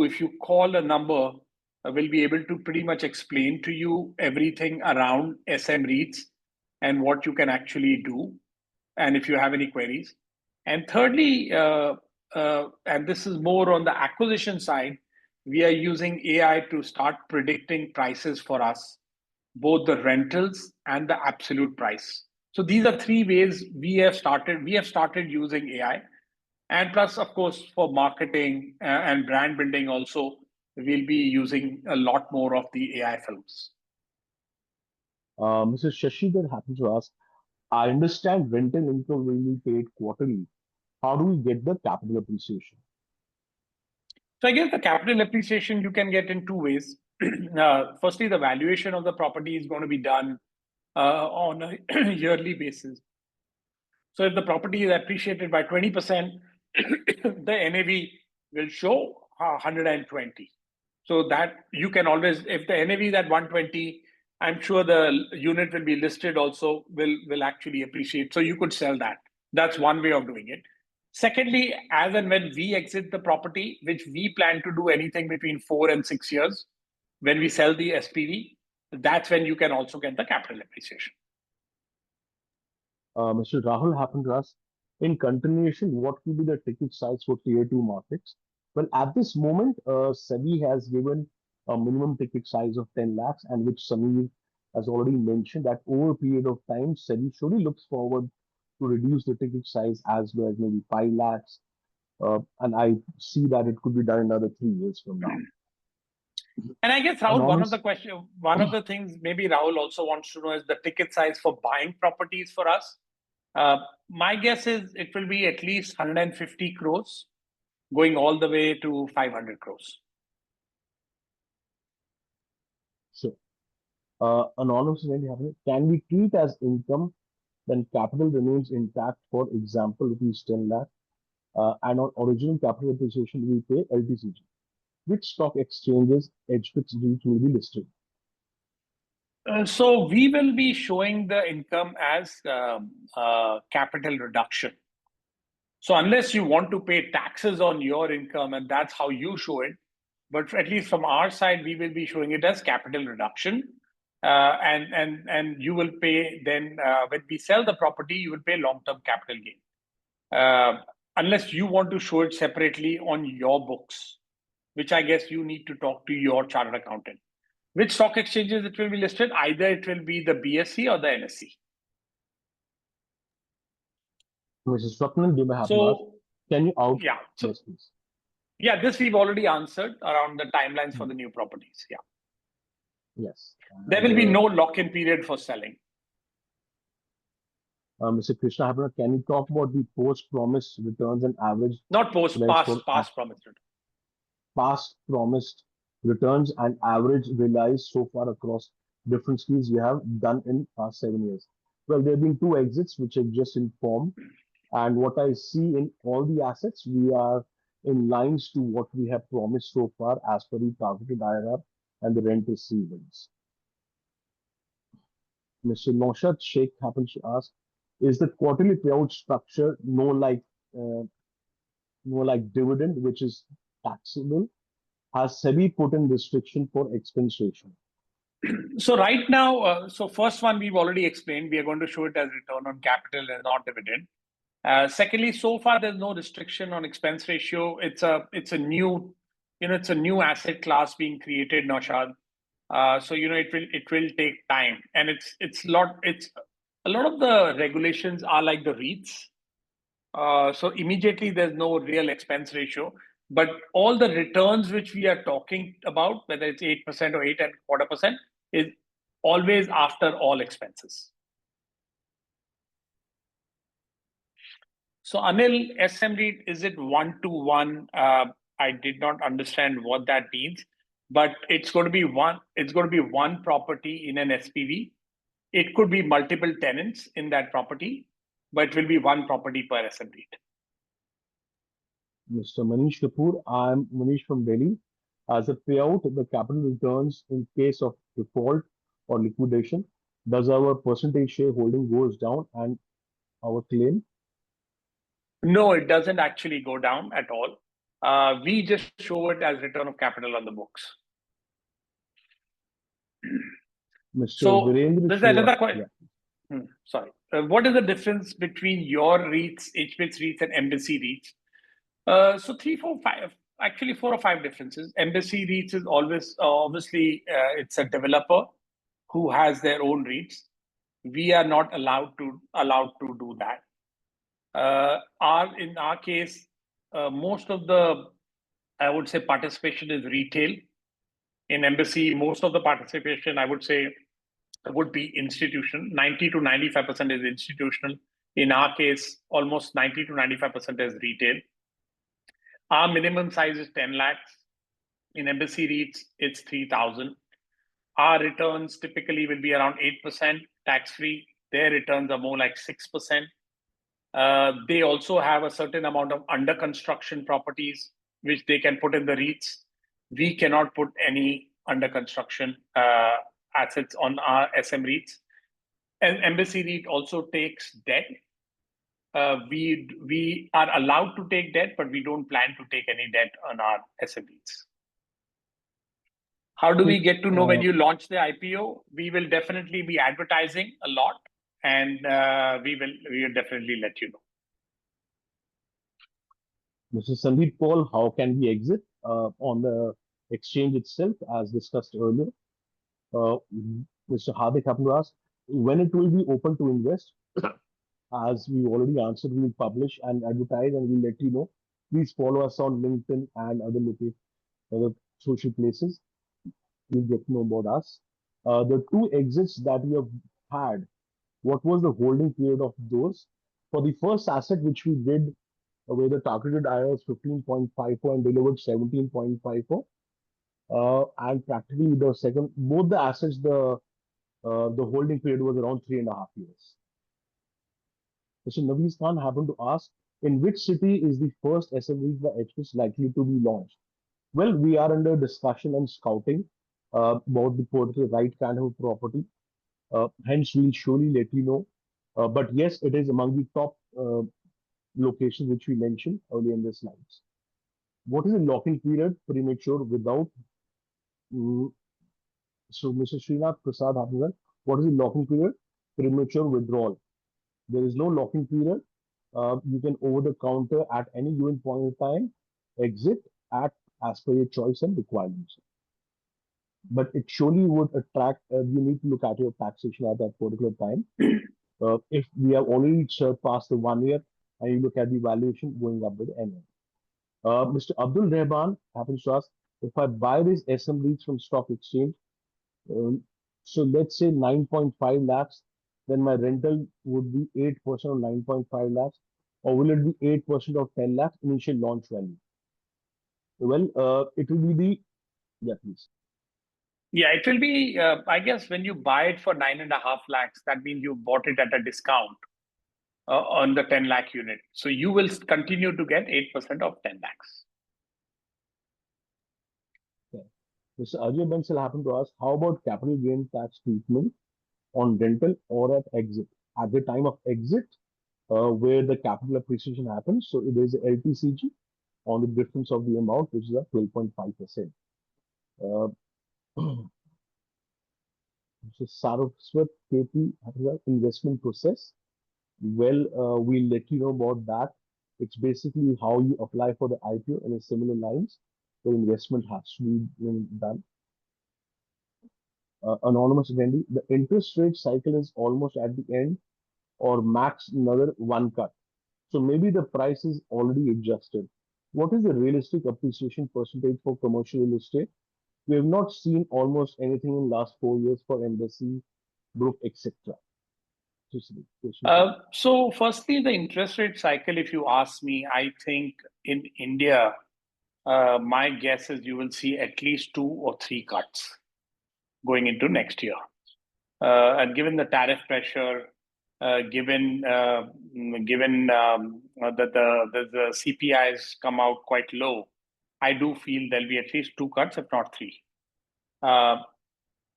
if you call a number, will be able to pretty much explain to you everything around SM REITs and what you can actually do, and if you have any queries. And thirdly, and this is more on the acquisition side, we are using AI to start predicting prices for us, both the rentals and the absolute price. So these are 3 ways we have started using AI. And plus, of course, for marketing and brand building also, we'll be using a lot more of the AI films. Mrs. Shashidhar happens to ask, I understand rental income will be paid quarterly. How do we get the capital appreciation? So I guess the capital appreciation you can get in 2 ways. Firstly, the valuation of the property is going to be done on a yearly basis. So if the property is appreciated by 20%, the NAV will show 120. So that you can always, if the NAV is at 120, I'm sure the unit will be listed also, will actually appreciate. So you could sell that. That's one way of doing it. Secondly, as and when we exit the property, which we plan to do anything between 4 and 6 years, when we sell the SPV, that's when you can also get the capital appreciation. Mr. Rahul happened to ask, in continuation, what will be the ticket size for tier 2 markets? Well, at this moment, SEBI has given a minimum ticket size of 10 lakhs, and which Samir has already mentioned that over a period of time, SEBI surely looks forward to reduce the ticket size as low as maybe 5 lakhs. And I see that it could be done another 3 years from now. And I guess, Rahul, Anonymous, one of the things maybe Rahul also wants to know is the ticket size for buying properties for us. My guess is it will be at least 150 crores, going all the way to 500 crores. so anonymous, can we treat as income when capital remains intact? For example, rupees 10 lakh, and on original capital appreciation, we pay LTCG. Which stock exchanges HPIX REIT will be listed? So we will be showing the income as capital reduction. So unless you want to pay taxes on your income and that's how you show it, but at least from our side, we will be showing it as capital reduction. And you will pay then when we sell the property, you will pay long-term capital gain. Unless you want to show it separately on your books, which I guess you need to talk to your chartered accountant. Which stock exchanges it will be listed? Either it will be the BSE or the NSE. Mrs. Swapnil, you may have to ask. So Can you out? yeah, Yes, please. yeah, this we've already answered around the timelines for the new properties. Yeah. Yes. There And will be no lock-in period for selling. Mr. Krishna Habana, can you talk about the post-promise returns and average Not post, realized for past promised return. past promised returns and average realized so far across different schemes we have done in past 7 years? Well, there have been two exits which I just informed, and what I see in all the assets, we are in lines to what we have promised so far as per the targeted IRR and the rent receivables. Mr. Naushad Sheikh happens to ask, is the quarterly payout structure uh, no like dividend, which is taxable? Has SEBI put in restriction for expense ratio? So right now, so first one we've already explained. We are going to show it as return on capital and not dividend. Secondly, so far there's no restriction on expense ratio. It's a new, it's a new asset class being created, Naushad. So it will take time, and it's a lot of the regulations are like the REITs. So immediately there's no real expense ratio, but all the returns which we are talking about, whether it's 8% or 8.25%, is always after all expenses. So Anil, SM REIT, is it one-to-one? I did not understand what that means, but it's going to be one. It's going to be one property in an SPV. It could be multiple tenants in that property, but it will be one property per SM REIT. Mr. Manish Kapoor, I'm Manish from Delhi. As a payout, the capital returns in case of default or liquidation, does our percentage shareholding goes down and our claim? No, it doesn't actually go down at all. We just show it as return of capital on the books. Mr. So Virendra there's Shiva, another question. yeah, Sorry. What is the difference between your REITs, HPITS REITs, and Embassy REITs? So three, four, five, actually 4 or 5 differences. Embassy REITs is always obviously it's a developer who has their own REITs. We are not allowed to do that. In our case, most of the, I would say, participation is retail. In Embassy, most of the participation, I would say, would be institutional. 90 to 95% is institutional. In our case, almost 90 to 95% is retail. Our minimum size is 10 lakhs. In Embassy REITs, it's 3,000. Our returns typically will be around 8% tax free. Their returns are more like 6%. They also have a certain amount of under construction properties which they can put in the REITs. We cannot put any under construction assets on our SM REITs. And Embassy REIT also takes debt. We are allowed to take debt, but we don't plan to take any debt on our SM REITs. How do we get to know when you launch the IPO? We will definitely be advertising a lot, and we will definitely let you know. Mr. Sandeep Paul, how can we exit on the exchange itself, as discussed earlier? Mr. Hardik happened to ask when it will be open to invest. As we already answered, we will publish and advertise and we'll let you know. Please follow us on LinkedIn and other social places. You'll get to know about us. The two exits that we have had, what was the holding period of those? For the first asset, which we did, where the targeted IRR was 15.54 and delivered 17.54. And practically the second, both the assets, the holding period was around 3.5 years. Mr. Navees Khan happened to ask, in which city is the first SM REIT by HPS likely to be launched? Well, we are under discussion and scouting about the particular right kind of property. Hence, we'll surely let you know. But yes, it is among the top locations which we mentioned earlier in the slides. What is the lock-in period premature without? So, Mr. Srinath Prasad Hanuman, what is the lock-in period? Premature withdrawal. There is no lock-in period. You can over the counter at any given point in time, exit at as per your choice and requirements. But it surely would attract, you need to look at your taxation at that particular time. If we have already surpassed the 1 year and you look at the valuation going up with NM. Mr. Abdul Rehman happens to ask, if I buy these SM REITs from stock exchange, Um, so let's say 9.5 lakhs, then my rental would be 8% of 9.5 lakhs, or will it be 8% of 10 lakhs initial launch value? Well, it will be the, yeah, please. Yeah, it will be, I guess, when you buy it for 9.5 lakhs, that means you bought it at a discount on the 10 lakh unit. So you will continue to get 8% of 10 lakhs. Okay. Mr. Ajay Bansal happened to ask, how about capital gain tax treatment on rental or at exit? At the time of exit, where the capital appreciation happens, so there is a LTCG on the difference of the amount, which is at 12.5%. Uh, so Saraswat KP investment process. Well, we'll let you know about that. It's basically how you apply for the IPO and a similar lines. The investment has to be done. Anonymous attendee, the interest rate cycle is almost at the end or max another one cut. So maybe the price is already adjusted. What is the realistic appreciation percentage for commercial real estate? We have not seen almost anything in last 4 years for embassy, group, etc. Just a question for you. So firstly, the interest rate cycle, if you ask me, I think in India, my guess is you will see at least 2 or 3 cuts going into next year. And given the tariff pressure, given that the CPI has come out quite low, I do feel there'll be at least 2 cuts, if not 3. Uh,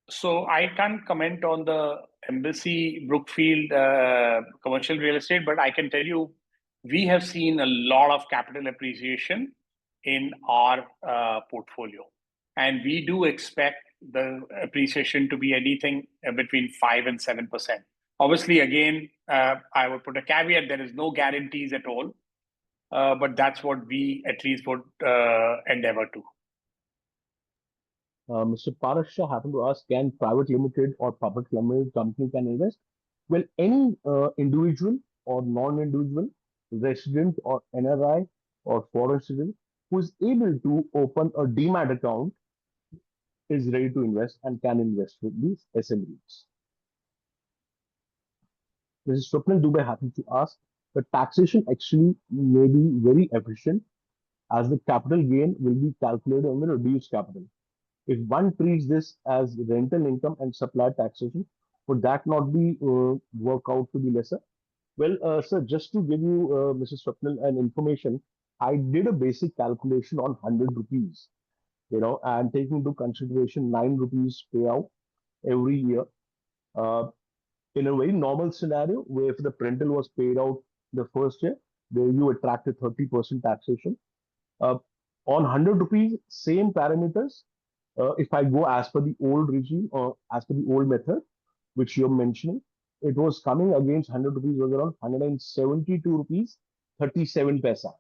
so I can't comment on the Embassy Brookfield commercial real estate, but I can tell you we have seen a lot of capital appreciation in our portfolio, and we do expect the appreciation to be anything between 5 and 7%. Obviously, again, I would put a caveat: there is no guarantees at all, but that's what we at least would endeavor to. Mr. Parasha happened to ask, can private limited or public limited company can invest? Well, any individual or non-individual, resident or NRI or foreign citizen who is able to open a demat account is ready to invest and can invest with these SM REITs. Mrs. Swapnil Dubey happened to ask, the taxation actually may be very efficient as the capital gain will be calculated on the reduced capital. If one treats this as rental income and supply taxation, would that not be work out to be lesser? Well, sir, just to give you, Mrs. Swapnil, an information, I did a basic calculation on 100 rupees, and taking into consideration 9 rupees payout every year. Uh, in a very normal scenario, where if the rental was paid out the first year, where you attracted 30% taxation. Uh, on 100 rupees, same parameters, if I go as per the old regime or as per the old method, which you're mentioning, it was coming against 100 rupees was around 172 rupees 37 paisa,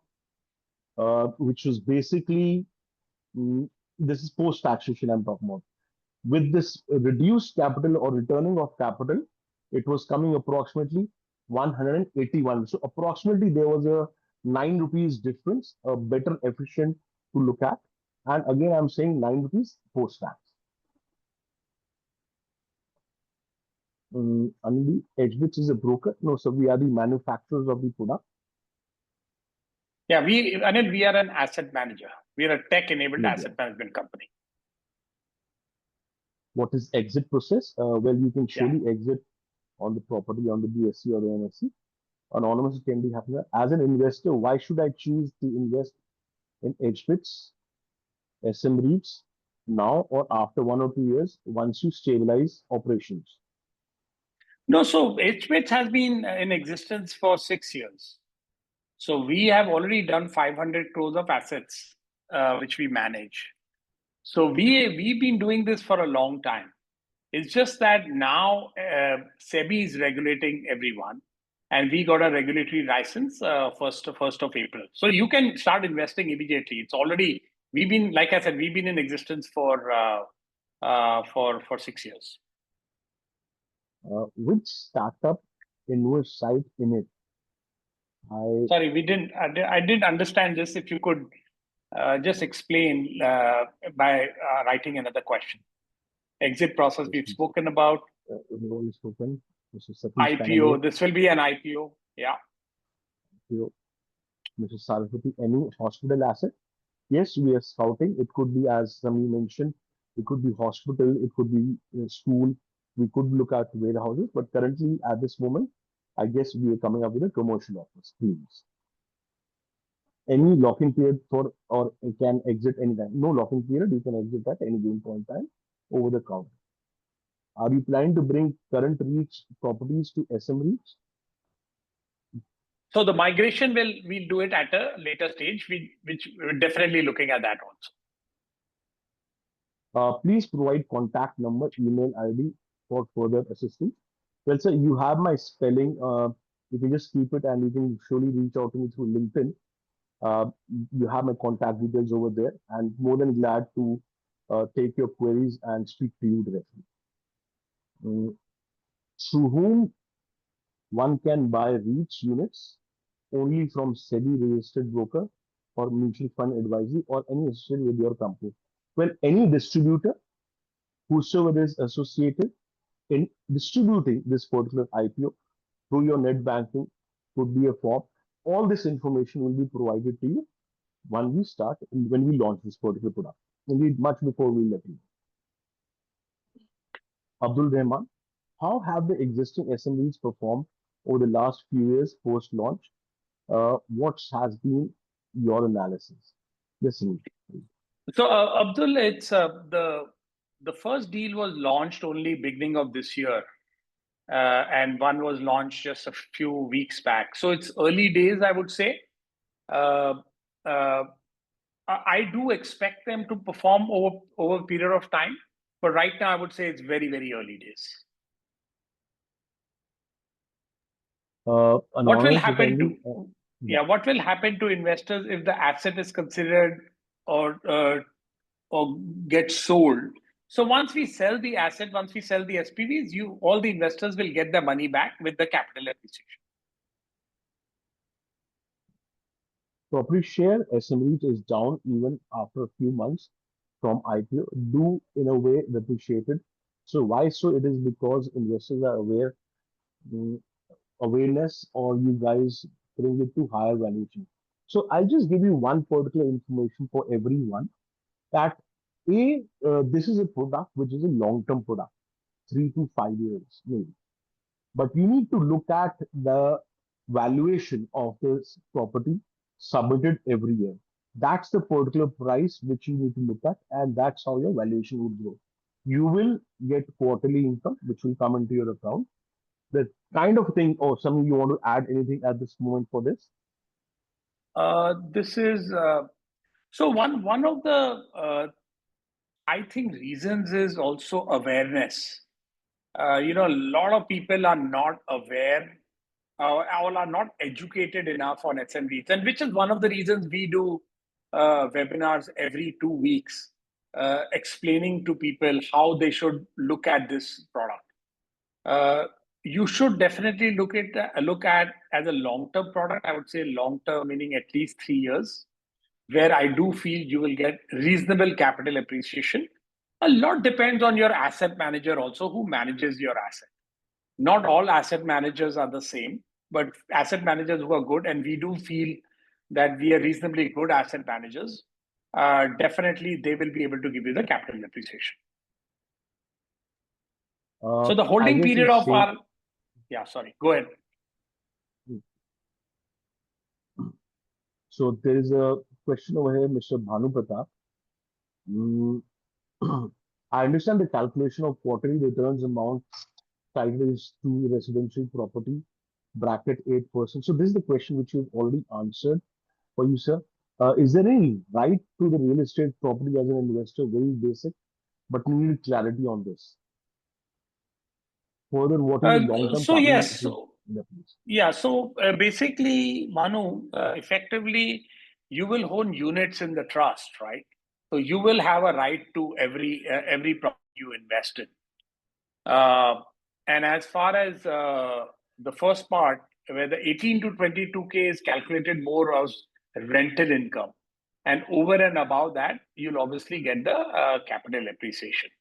which was basically, this is post taxation I'm talking about. With this reduced capital or returning of capital, it was coming approximately 181. So approximately there was a 9 rupees difference, a better efficient to look at. And again, I'm saying 9 rupees post tax. Anil, Edgewich is a broker. No, so we are the manufacturers of the product. Yeah, Anil, we are an asset manager. We are a tech-enabled Yeah. asset management company. What is exit process? Well, you can surely exit on the property on the BSC or the NSC. Anonymous can be happening. As an investor, why should I choose to invest in Edgewich, SM REITs now or after 1 or 2 years once you stabilize operations? No, so HMIT has been in existence for 6 years. So we have already done 500 crores of assets, which we manage. So we've been doing this for a long time. It's just that now SEBI is regulating everyone, and we got a regulatory license first of April. So you can start investing immediately. It's already like I said, we've been in existence for 6 years. Which startup invest site in it? Sorry, I didn't understand this. If you could just explain by writing another question. Exit process we've spoken about. We've already spoken. Mr. Satish IPO, Kanade, this will be an IPO. Yeah. Mr. Saraswati, any hospital asset? Yes, we are scouting. It could be, as Sami mentioned, it could be hospital, it could be school. We could look at warehouses, but currently at this moment, I guess we are coming up with a commercial offers, please. Any lock-in period for, or you can exit anytime. No lock-in period, you can exit at any given point in time over the counter. Are you planning to bring current REITs properties to SM REITs? So the migration we'll do it at a later stage, which we're definitely looking at that also. Please provide contact number, email ID for further assistance. Well, sir, you have my spelling. You can just keep it and you can surely reach out to me through LinkedIn. You have my contact details over there, and more than glad to take your queries and speak to you directly. Through whom one can buy REITs units? Only from SEBI registered broker or mutual fund advisory or any associated with your company. Well, any distributor whosoever is associated in distributing this particular IPO through your net banking could be a form. All this information will be provided to you when we launch this particular product. Indeed, much before we let you know. Abdul Rahman, how have the existing SMEs performed over the last few years post-launch? What has been your analysis? Listen. So Abdul, it's the first deal was launched only beginning of this year, and one was launched just a few weeks back. So it's early days, I would say. Uh, uh, I do expect them to perform over a period of time, but right now I would say it's very, very early days. What will happen to what will happen to investors if the asset is considered or gets sold? So once we sell the asset, once we sell the SPVs, all the investors will get their money back with the capital appreciation. Property share SM REIT is down even after a few months from IPO, do in a way depreciated. So why so? It is because investors are aware, awareness, or you guys bring it to higher valuation. So I'll just give you one particular information for everyone that this is a product which is a long-term product, 3 to 5 years maybe. But you need to look at the valuation of this property submitted every year. That's the particular price which you need to look at, and that's how your valuation would grow. You will get quarterly income, which will come into your account. The kind of thing, or something you want to add anything at this moment for this? This is so one of the I think reasons is also awareness. A lot of people are not aware or are not educated enough on SM REITs, and which is one of the reasons we do webinars every 2 weeks, explaining to people how they should look at this product. You should definitely look at as a long-term product. I would say long-term meaning at least 3 years, where I do feel you will get reasonable capital appreciation. A lot depends on your asset manager also, who manages your asset. Not all asset managers are the same, but asset managers who are good, and we do feel that we are reasonably good asset managers, definitely they will be able to give you the capital appreciation. So the holding period of our, sorry, go ahead. So there is a question over here, Mr. Bhanu Pratap. I understand the calculation of quarterly returns amount titled is to residential property, bracket 8%. So this is the question which you've already answered for you, sir. Is there any right to the real estate property as an investor? Very basic, but we need clarity on this. Further, what is the long-term so yes, so basically, Manu, effectively, you will own units in the trust, right? So you will have a right to every property you invest in. And as far as the first part, where the 18 to 22K is calculated more as rental income, and over and above that, you'll obviously get the capital appreciation.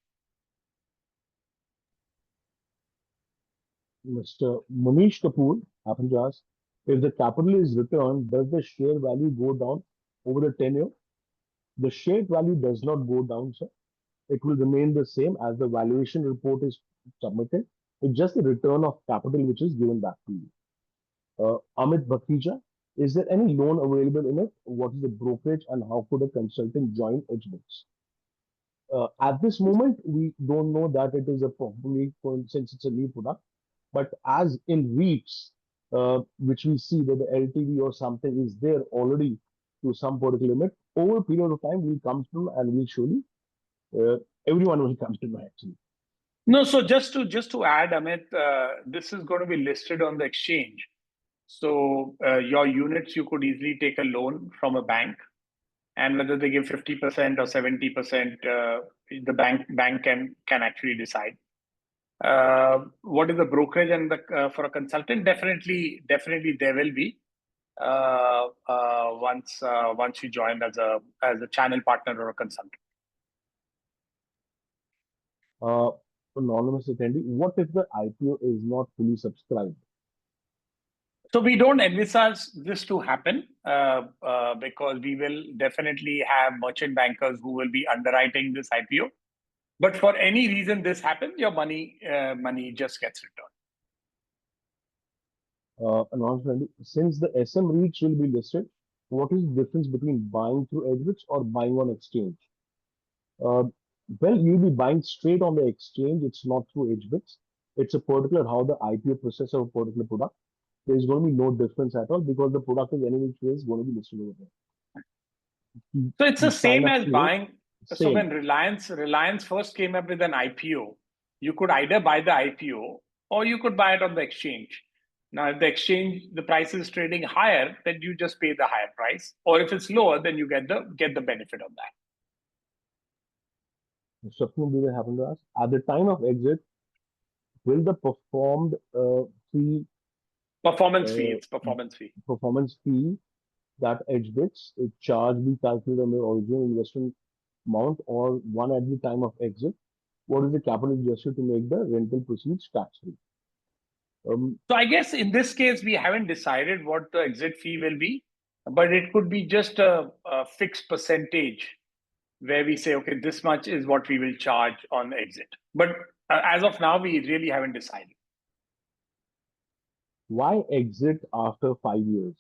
Mr. Manish Kapoor happened to ask, if the capital is returned, does the share value go down over the tenure? The share value does not go down, sir. It will remain the same as the valuation report is submitted. It's just the return of capital which is given back to you. Amit Bhaktija, is there any loan available in it? What is the brokerage and how could a consultant join HBITS? At this moment, we don't know that it is a probably since it's a new product. But as in REITs, which we see that the LTV or something is there already to some particular limit, over a period of time will come to and will surely uh, everyone will come to know actually. No, so just to add, Amit, this is going to be listed on the exchange. So your units, you could easily take a loan from a bank, and whether they give 50% or 70%, the bank can actually decide. What is the brokerage and the for a consultant? Definitely there will be once you join as a channel partner or a consultant. Uh, Anonymous attendee, what if the IPO is not fully subscribed? So we don't envisage this to happen because we will definitely have merchant bankers who will be underwriting this IPO. But for any reason this happens, your money just gets returned. Anonymous attendee, since the SM REITs will be listed, what is the difference between buying through exits or buying on exchange? Uh, well, you'll be buying straight on the exchange. It's not through HBITS. It's a particular how the IPO process of a particular product. There's going to be no difference at all because the product is any which way is going to be listed over there. So it's the You sign same up as to it, buying. So same. when Reliance first came up with an IPO, you could either buy the IPO or you could buy it on the exchange. Now, if the exchange the price is trading higher, then you just pay the higher price, or if it's lower, then you get the benefit of that. Swapnil, do they happen to ask? At the time of exit, will the performed fee, Performance fee, uh, it's performance fee. performance fee that HBITS charge be calculated on the original investment amount or one at the time of exit? What is the capital adjusted to make the rental proceeds tax free? So I guess in this case, we haven't decided what the exit fee will be, but it could be just a fixed percentage where we say, okay, this much is what we will charge on exit. But as of now, we really haven't decided. Why exit after 5 years?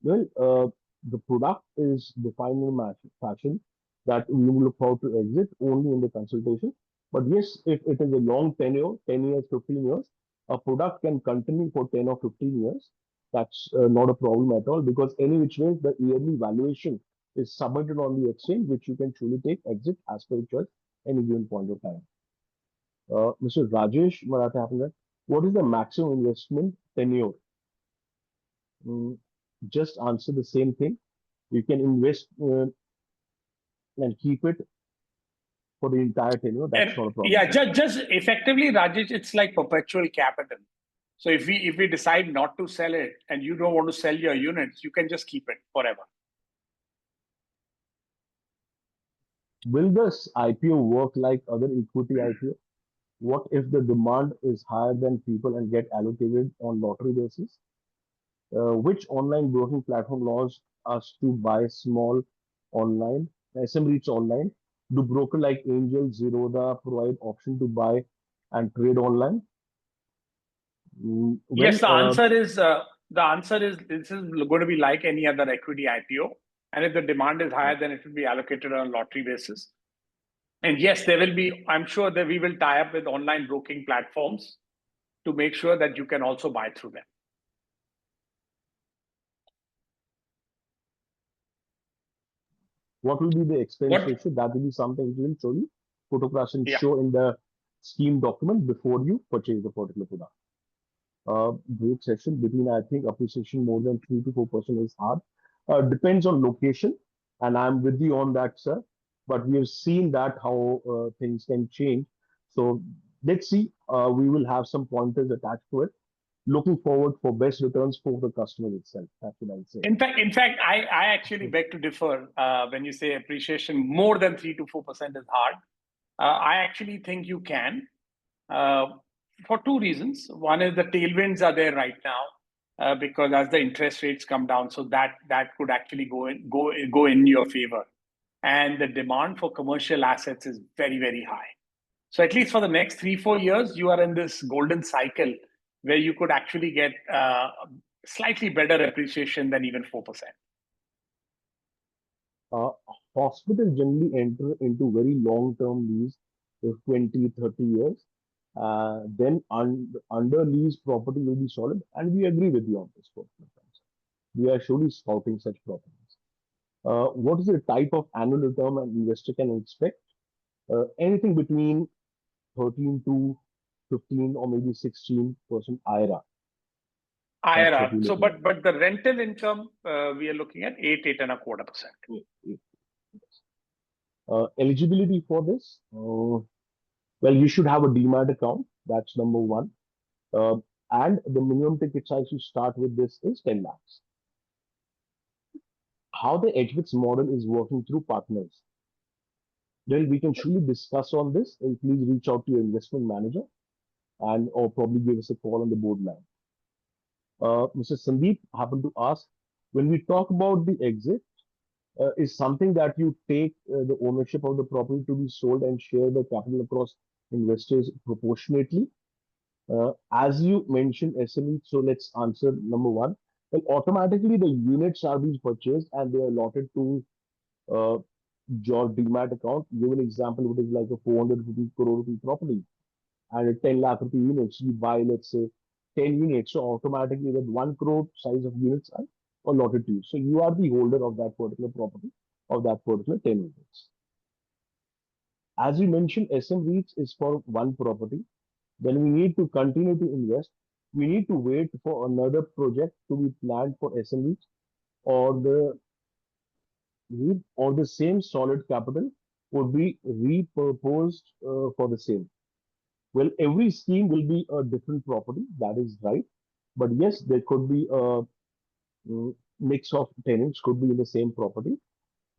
Well, the product is defined in a fashion that we will look forward to exit only in the consultation. But yes, if it is a long tenure, 10 years, 15 years, a product can continue for 10 or 15 years. That's not a problem at all because any which way the yearly valuation is submitted on the exchange, which you can truly take exit as per your choice any given point of time. Mr. Rajesh Maratha Happinger, what is the maximum investment tenure? Mm, just answer the same thing. You can invest and keep it for the entire tenure. And That's not a problem, yeah, sir. just effectively, Rajesh, it's like perpetual capital. So if we decide not to sell it and you don't want to sell your units, you can just keep it forever. Will this IPO work like other equity IPO? What if the demand is higher than people and get allocated on lottery basis? Which online broking platform allows us to buy small online, SM REITs online? Do broker like Angel, Zerodha provide option to buy and trade online? Yes, Well, the answer is this is going to be like any other equity IPO, and if the demand is higher, then it will be allocated on a lottery basis. And yes, there will be. I'm sure that we will tie up with online broking platforms to make sure that you can also buy through them. what will be the expense What? ratio? That will be something which will surely photograph and Yeah. show in the scheme document before you purchase the particular product. Great session. Between, I think, appreciation more than 3 to 4% is hard. Depends on location, and I'm with you on that, sir. But we have seen that how things can change. So let's see. We will have some pointers attached to it. Looking forward for best returns for the customer itself. That's what I'll say. In fact, I actually beg to differ when you say appreciation more than 3 to 4% is hard. I actually think you can. Uh, For two reasons. One is the tailwinds are there right now because as the interest rates come down, so that could actually go in your favor, and the demand for commercial assets is very very high. So at least for the next 3-4 years, you are in this golden cycle where you could actually get slightly better appreciation than even 4%. Uh, Hospitals generally enter into very long-term lease, 20, 30 years. Then under lease property will be solid, and we agree with you on this point. We are surely scouting such properties. What is the type of annual return an investor can expect? Anything between 13 to 15 or maybe 16% IRR. That's what IRR. we're So, looking at. but the rental income we are looking at 8.25%. Eligibility for this? Well, you should have a demat account. That's number one. Uh, and the minimum ticket size to start with this is 10 lakhs. How the HVITS model is working through partners. Then we can surely discuss on this, and please reach out to your investment manager and or probably give us a call on the board line. Mr. Sandeep happened to ask, when we talk about the exit, is something that you take the ownership of the property to be sold and share the capital across investors proportionately. As you mentioned, SME, so let's answer number one. Well, automatically the units are being purchased and they are allotted to uh, your demat account. Give an example, it is like a 400 crore rupee property and a 10 lakh rupee units. You buy, let's say, 10 units, so automatically that 1 crore size of units are allotted to you. So you are the holder of that particular property, of that particular 10 units. As you mentioned, SM REITs is for one property. Then we need to continue to invest. We need to wait for another project to be planned for SM REITs, or the same solid capital would be repurposed for the same. Well, every scheme will be a different property. That is right. But yes, there could be a mix of tenants could be in the same property.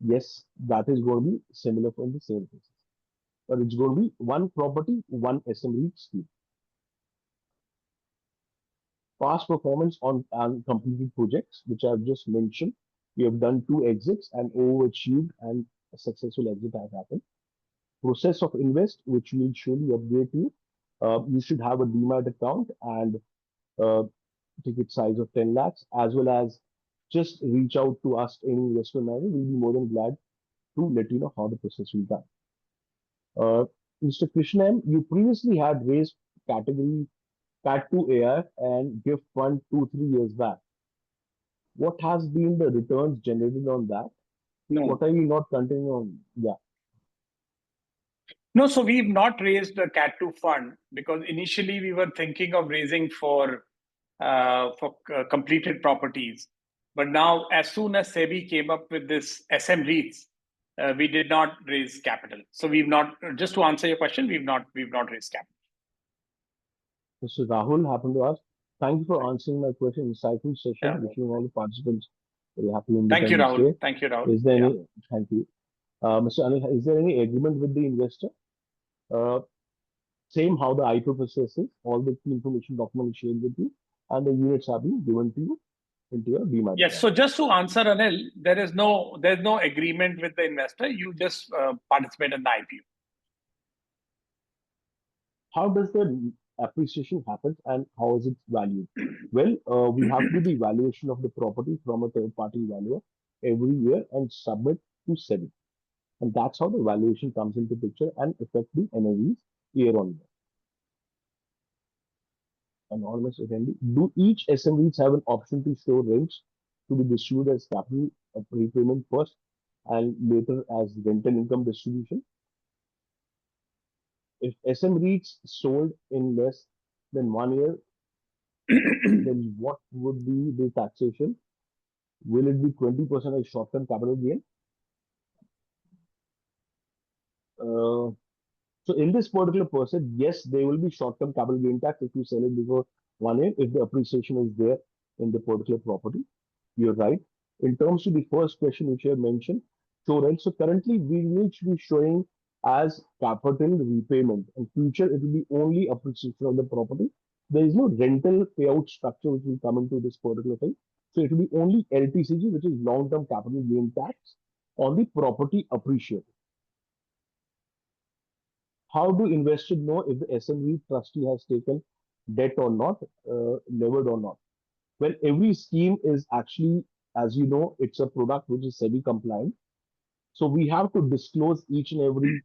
Yes, that is going to be similar for the same cases. But it's going to be one property, one SM REIT scheme. Past performance on completed projects, which I've just mentioned. We have done 2 exits and overachieved, and a successful exit has happened. Process of invest, which will surely update you. You should have a demat account and uh, ticket size of 10 lakhs, as well as just reach out to us, any investment manager. We'll be more than glad to let you know how the process will be done. Mr. Krishnan, you previously had raised category Cat 2 AI and gift fund 2-3 years back. What has been the returns generated on that? No, What are you not continuing on? Yeah. no. So we've not raised a Cat 2 fund because initially we were thinking of raising for completed properties. But now, as soon as SEBI came up with this SM REITs, we did not raise capital. So we've not. Just to answer your question, we've not raised capital. Mr. Rahul happened to ask, thank you for answering my question. Insightful session. Yeah. Wishing all the participants very happy Thank you, Independence Rahul. Day. Thank you, Rahul. Is there Yeah. any, thank you. Mr. Anil, is there any agreement with the investor? Uh, Same how the IPO process is, all the key information document is shared with you, and the units are being given to you into your demat Yes. account. So just to answer, Anil, there's no agreement with the investor. You just participate in the IPO. How does the appreciation happen and how is it valued? Well, we have to do the valuation of the property from a third party valuer every year and submit to SEBI. And that's how the valuation comes into picture and affect the NAVs year on year. Anonymous attendee, do each SMEs have an option to show rents to be distributed as capital prepayment first and later as rental income distribution? If SM REITs sold in less than 1 year, then what would be the taxation? Will it be 20% as short-term capital gain? Uh, so in this particular person, yes, there will be short-term capital gain tax if you sell it before 1 year, if the appreciation is there in the particular property. You're right. In terms of the first question which I mentioned, show rent. So currently we will be showing as capital repayment. In future, it will be only appreciation of the property. There is no rental payout structure which will come into this particular thing. So it will be only LTCG, which is long-term capital gain tax on the property appreciation. How do investors know if the SME trustee has taken debt or not, levered or not? Well, every scheme is actually, as you know, it's a product which is SEBI compliant. So we have to disclose each and every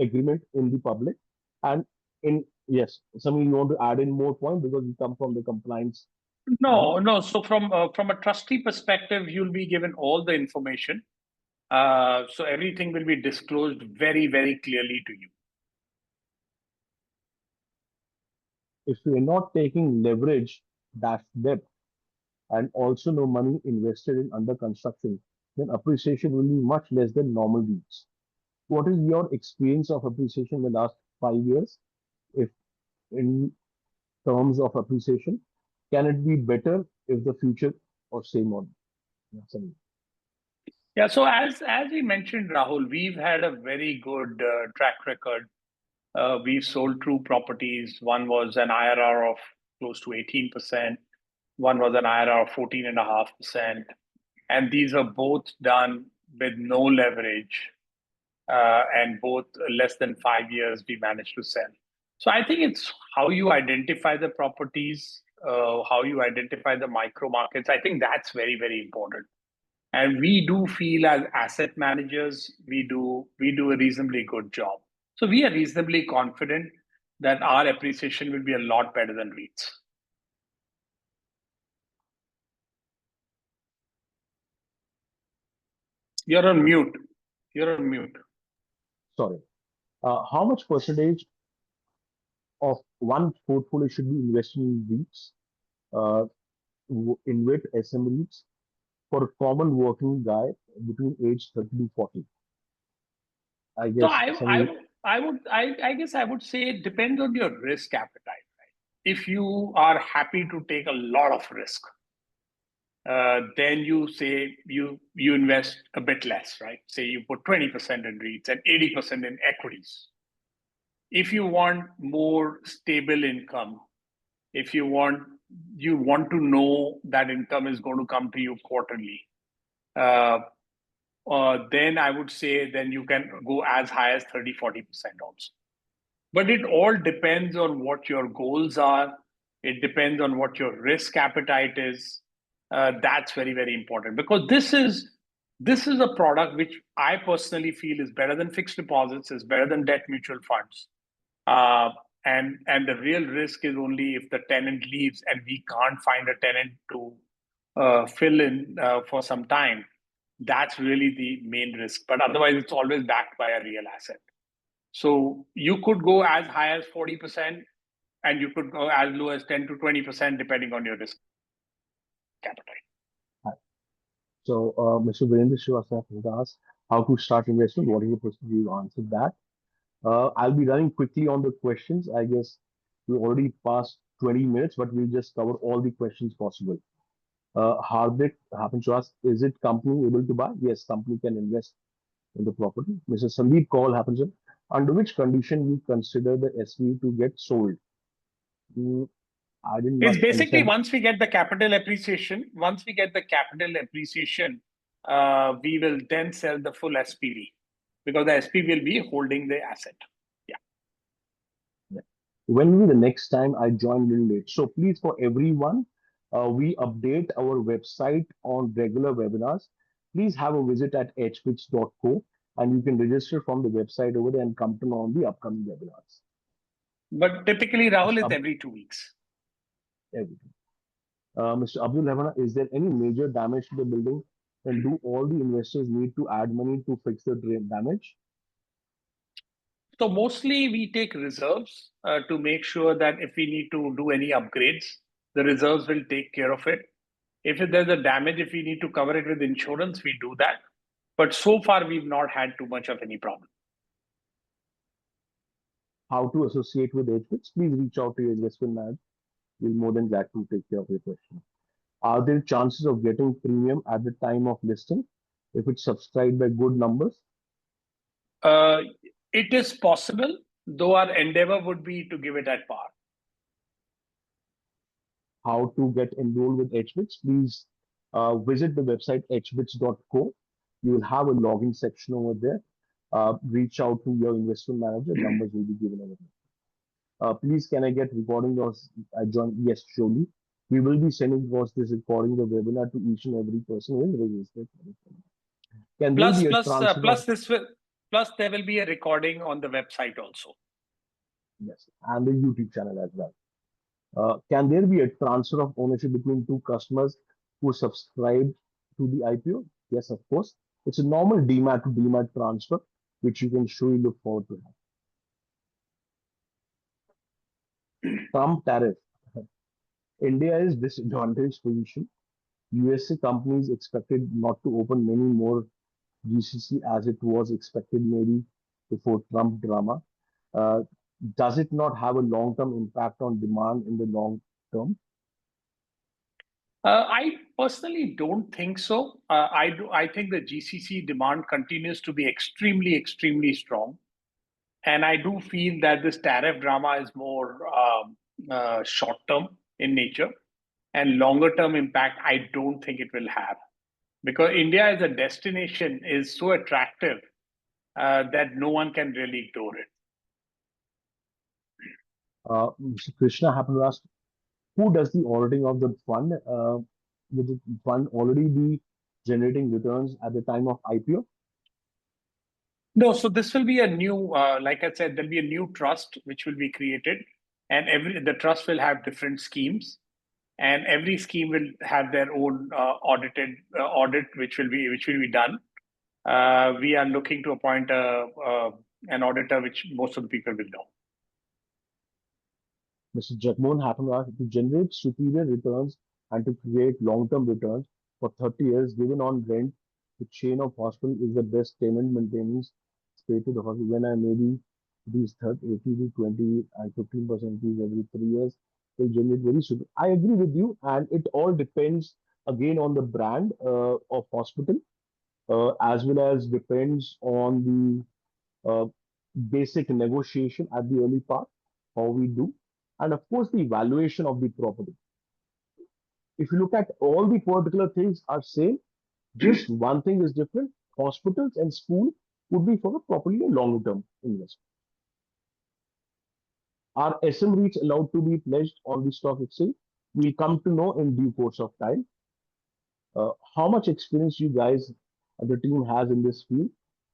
agreement in the public. And in yes, Samir, you want to add in more point because we come from the compliance No, branch. no. So from a trustee perspective, you'll be given all the information. So everything will be disclosed very, very clearly to you. If we are not taking leverage, dash debt, and also no money invested in under construction, then appreciation will be much less than normal REITs. What is your experience of appreciation in the last 5 years? If in terms of appreciation, can it be better if the future or same on? Yeah. So as we mentioned, Rahul, we've had a very good track record. We've sold two properties. One was an IRR of close to 18%. One was an IRR of 14.5%. And these are both done with no leverage, and both less than 5 years we managed to sell. So I think it's how you identify the properties, how you identify the micro markets. I think that's very, very important. And we do feel as asset managers, we do a reasonably good job. So we are reasonably confident that our appreciation will be a lot better than REITs. You're on mute. You're on mute. Sorry. How much percentage of one portfolio should be invested in REITs, uh, in with SM REITs for a common working guy between age 30 to 40? I So guess I some I would I guess I would say it depends on your risk appetite. If you are happy to take a lot of risk, then you say you invest a bit less, right? Say you put 20% in REITs and 80% in equities. If you want more stable income, if you want to know that income is going to come to you quarterly, uh, then I would say then you can go as high as 30-40% also. But it all depends on what your goals are. It depends on what your risk appetite is. That's very, very important because this is a product which I personally feel is better than fixed deposits, is better than debt mutual funds. Uh, and the real risk is only if the tenant leaves and we can't find a tenant to fill in for some time. That's really the main risk. But otherwise, it's always backed by a real asset. So you could go as high as 40%, and you could go as low as 10 to 20%, depending on your risk appetite. so. Mr. Virendra Srivastava has asked how to start investment. What is your perspective? You answered that. I'll be running quickly on the questions. I guess we already passed 20 minutes, but we'll just cover all the questions possible. Hardik happens to ask, is it company able to buy? Yes, company can invest in the property. Mr. Sandeep Kaul happens to, under which condition you consider the SVU to get sold? Mm, I did not It's basically understand. once we get the capital appreciation, we will then sell the full SPV because the SP will be holding the asset. Yeah. Yeah. When will be the next time? I joined a little late. So please, for everyone, we update our website on regular webinars. Please have a visit at hpix.co and you can register from the website over there and come to know on the upcoming webinars. But typically, Rahul, Mr. it's every 2 weeks. Everything. Mr. Abdul Rahman, is there any major damage to the building? And do all the investors need to add money to fix the damage? So mostly we take reserves to make sure that if we need to do any upgrades, the reserves will take care of it. If there's a damage, if we need to cover it with insurance, we do that. But so far, we've not had too much of any problem. How to associate with HPIX? Please reach out to your investment manager. We'll more than glad to take care of your question. Are there chances of getting premium at the time of listing if it's subscribed by good numbers? Uh, It is possible, though our endeavor would be to give it at par. How to get enrolled with HBITS? Please visit the website hbits.co. You will have a login section over there. Reach out to your investment manager. Numbers will be given over there. Please, can I get recording of I join? Yes, surely. We will be sending across this recording the webinar to each and every person who is registered. Can there Plus, be a plus, transfer of plus there will be a recording on the website also. yes, and the YouTube channel as well? Can there be a transfer of ownership between two customers who subscribe to the IPO? Yes, of course. It's a normal DMAT to DMAT transfer, which you can surely look forward to. Trump tariff. India is disadvantaged position. USA companies expected not to open many more GCC as it was expected maybe before Trump drama. Uh, does it not have a long-term impact on demand in the long term? I personally don't think so. I think the GCC demand continues to be extremely, extremely strong, and I do feel that this tariff drama is more short term in nature, and longer term impact I don't think it will have, because India as a destination is so attractive that no one can really ignore it. Mr. Krishna happened to ask, who does the auditing of the fund? Will the fund already be generating returns at the time of IPO? No, so this will be a new, like I said, there'll be a new trust which will be created, and the trust will have different schemes, and every scheme will have their own audit, which will be done. We are looking to appoint an auditor, which most of the people will know. Mr. Jagmohan happened to ask, to generate superior returns and to create long-term returns for 30 years given on rent, the chain of hospital is the best tenant maintenance stay to the hospital. When I maybe these 30, 80 to 20 and 15% fees every 3 years will generate very super. I agree with you, and it all depends again on the brand of hospital, as well as depends on the basic negotiation at the early part, how we do, and of course the evaluation of the property. If you look at all the particular things are same, just one thing is different. Hospitals and school would be for a properly longer term investment. Are SM REITs allowed to be pledged on the stock exchange? We'll come to know in due course of time. How much experience you guys, the team has in this field.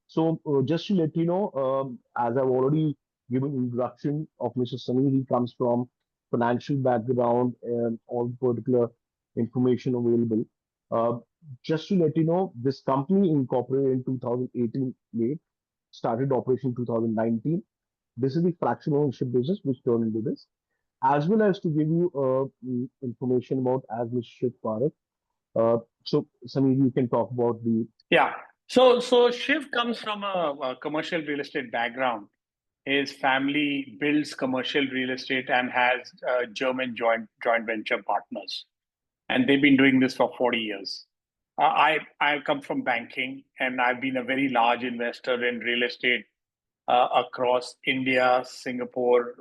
So just to let you know, as I've already given introduction of Mr. Sunny, he comes from financial background and all particular information available. Uh, just to let you know, this company incorporated in 2018 late, started operation 2019. This is the fraction ownership business which turned into this, as well as to give you information about as Mr. Shiv Parekh. So, Sunny, you can talk about the Yeah. So Shiv comes from a commercial real estate background. His family builds commercial real estate and has German joint venture partners, and they've been doing this for 40 years. I come from banking, and I've been a very large investor in real estate across India, Singapore,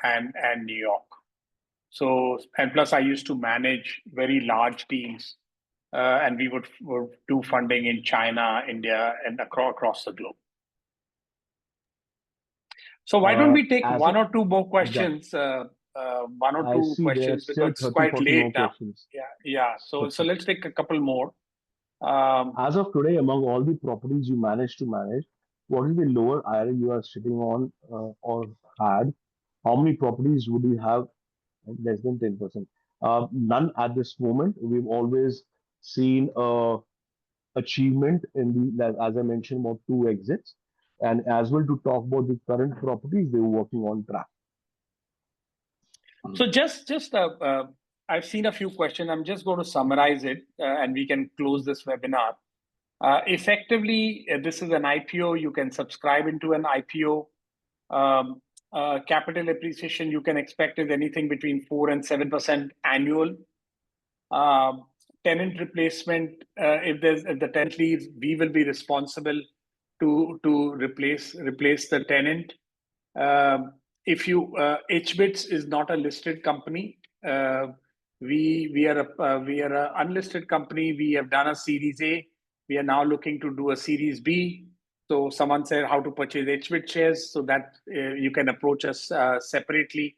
and New York. So, and plus, I used to manage very large teams, and we would do funding in China, India, and across the globe. So why don't we take one or two more questions? One or I two see there are questions, still because it's 30, quite 40 late more now. questions. Yeah. So let's take a couple more. As of today, among all the properties you manage to manage, what is the lower IRA you are sitting on or had? How many properties would you have less than 10%? None at this moment. We've always seen achievement in the, as I mentioned, about 2 exits, and as well to talk about the current properties they were working on track. So I've seen a few questions. I'm just going to summarize it, and we can close this webinar. Effectively, this is an IPO. You can subscribe into an IPO. Capital appreciation you can expect is anything between 4 and 7% annual. Tenant replacement, if the tenant leaves, we will be responsible to replace the tenant. If you HBITS is not a listed company. We are a unlisted company. We have done a Series A. We are now looking to do a Series B. So someone said how to purchase HBIT shares, so that you can approach us separately.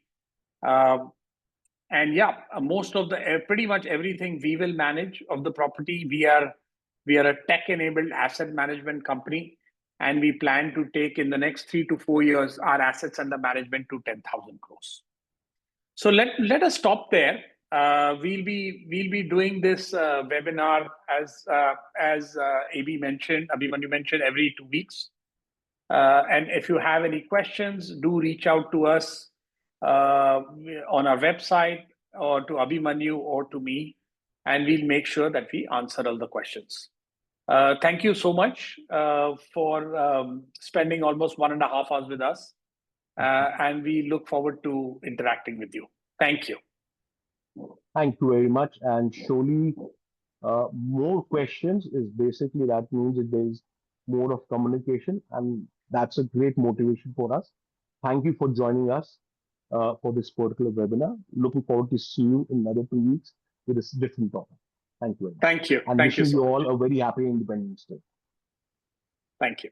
And yeah, most of the pretty much everything we will manage of the property. We are a tech-enabled asset management company, and we plan to take in the next 3 to 4 years our assets under management to 10,000 crores. So let us stop there. We'll be doing this webinar as Abhimanyu mentioned, every 2 weeks. And if you have any questions, do reach out to us on our website, or to Abhimanyu or to me, and we'll make sure that we answer all the questions. Thank you so much for spending almost 1.5 hours with us. And we look forward to interacting with you. Thank you. Thank you very much. And surely more questions is basically that means that there's more of communication, and that's a great motivation for us. Thank you for joining us for this particular webinar. Looking forward to see you in another 2 weeks with a different topic. Thank you very much. Thank you. And Thank you wishing so you much. all a very happy Independence Day. Thank you.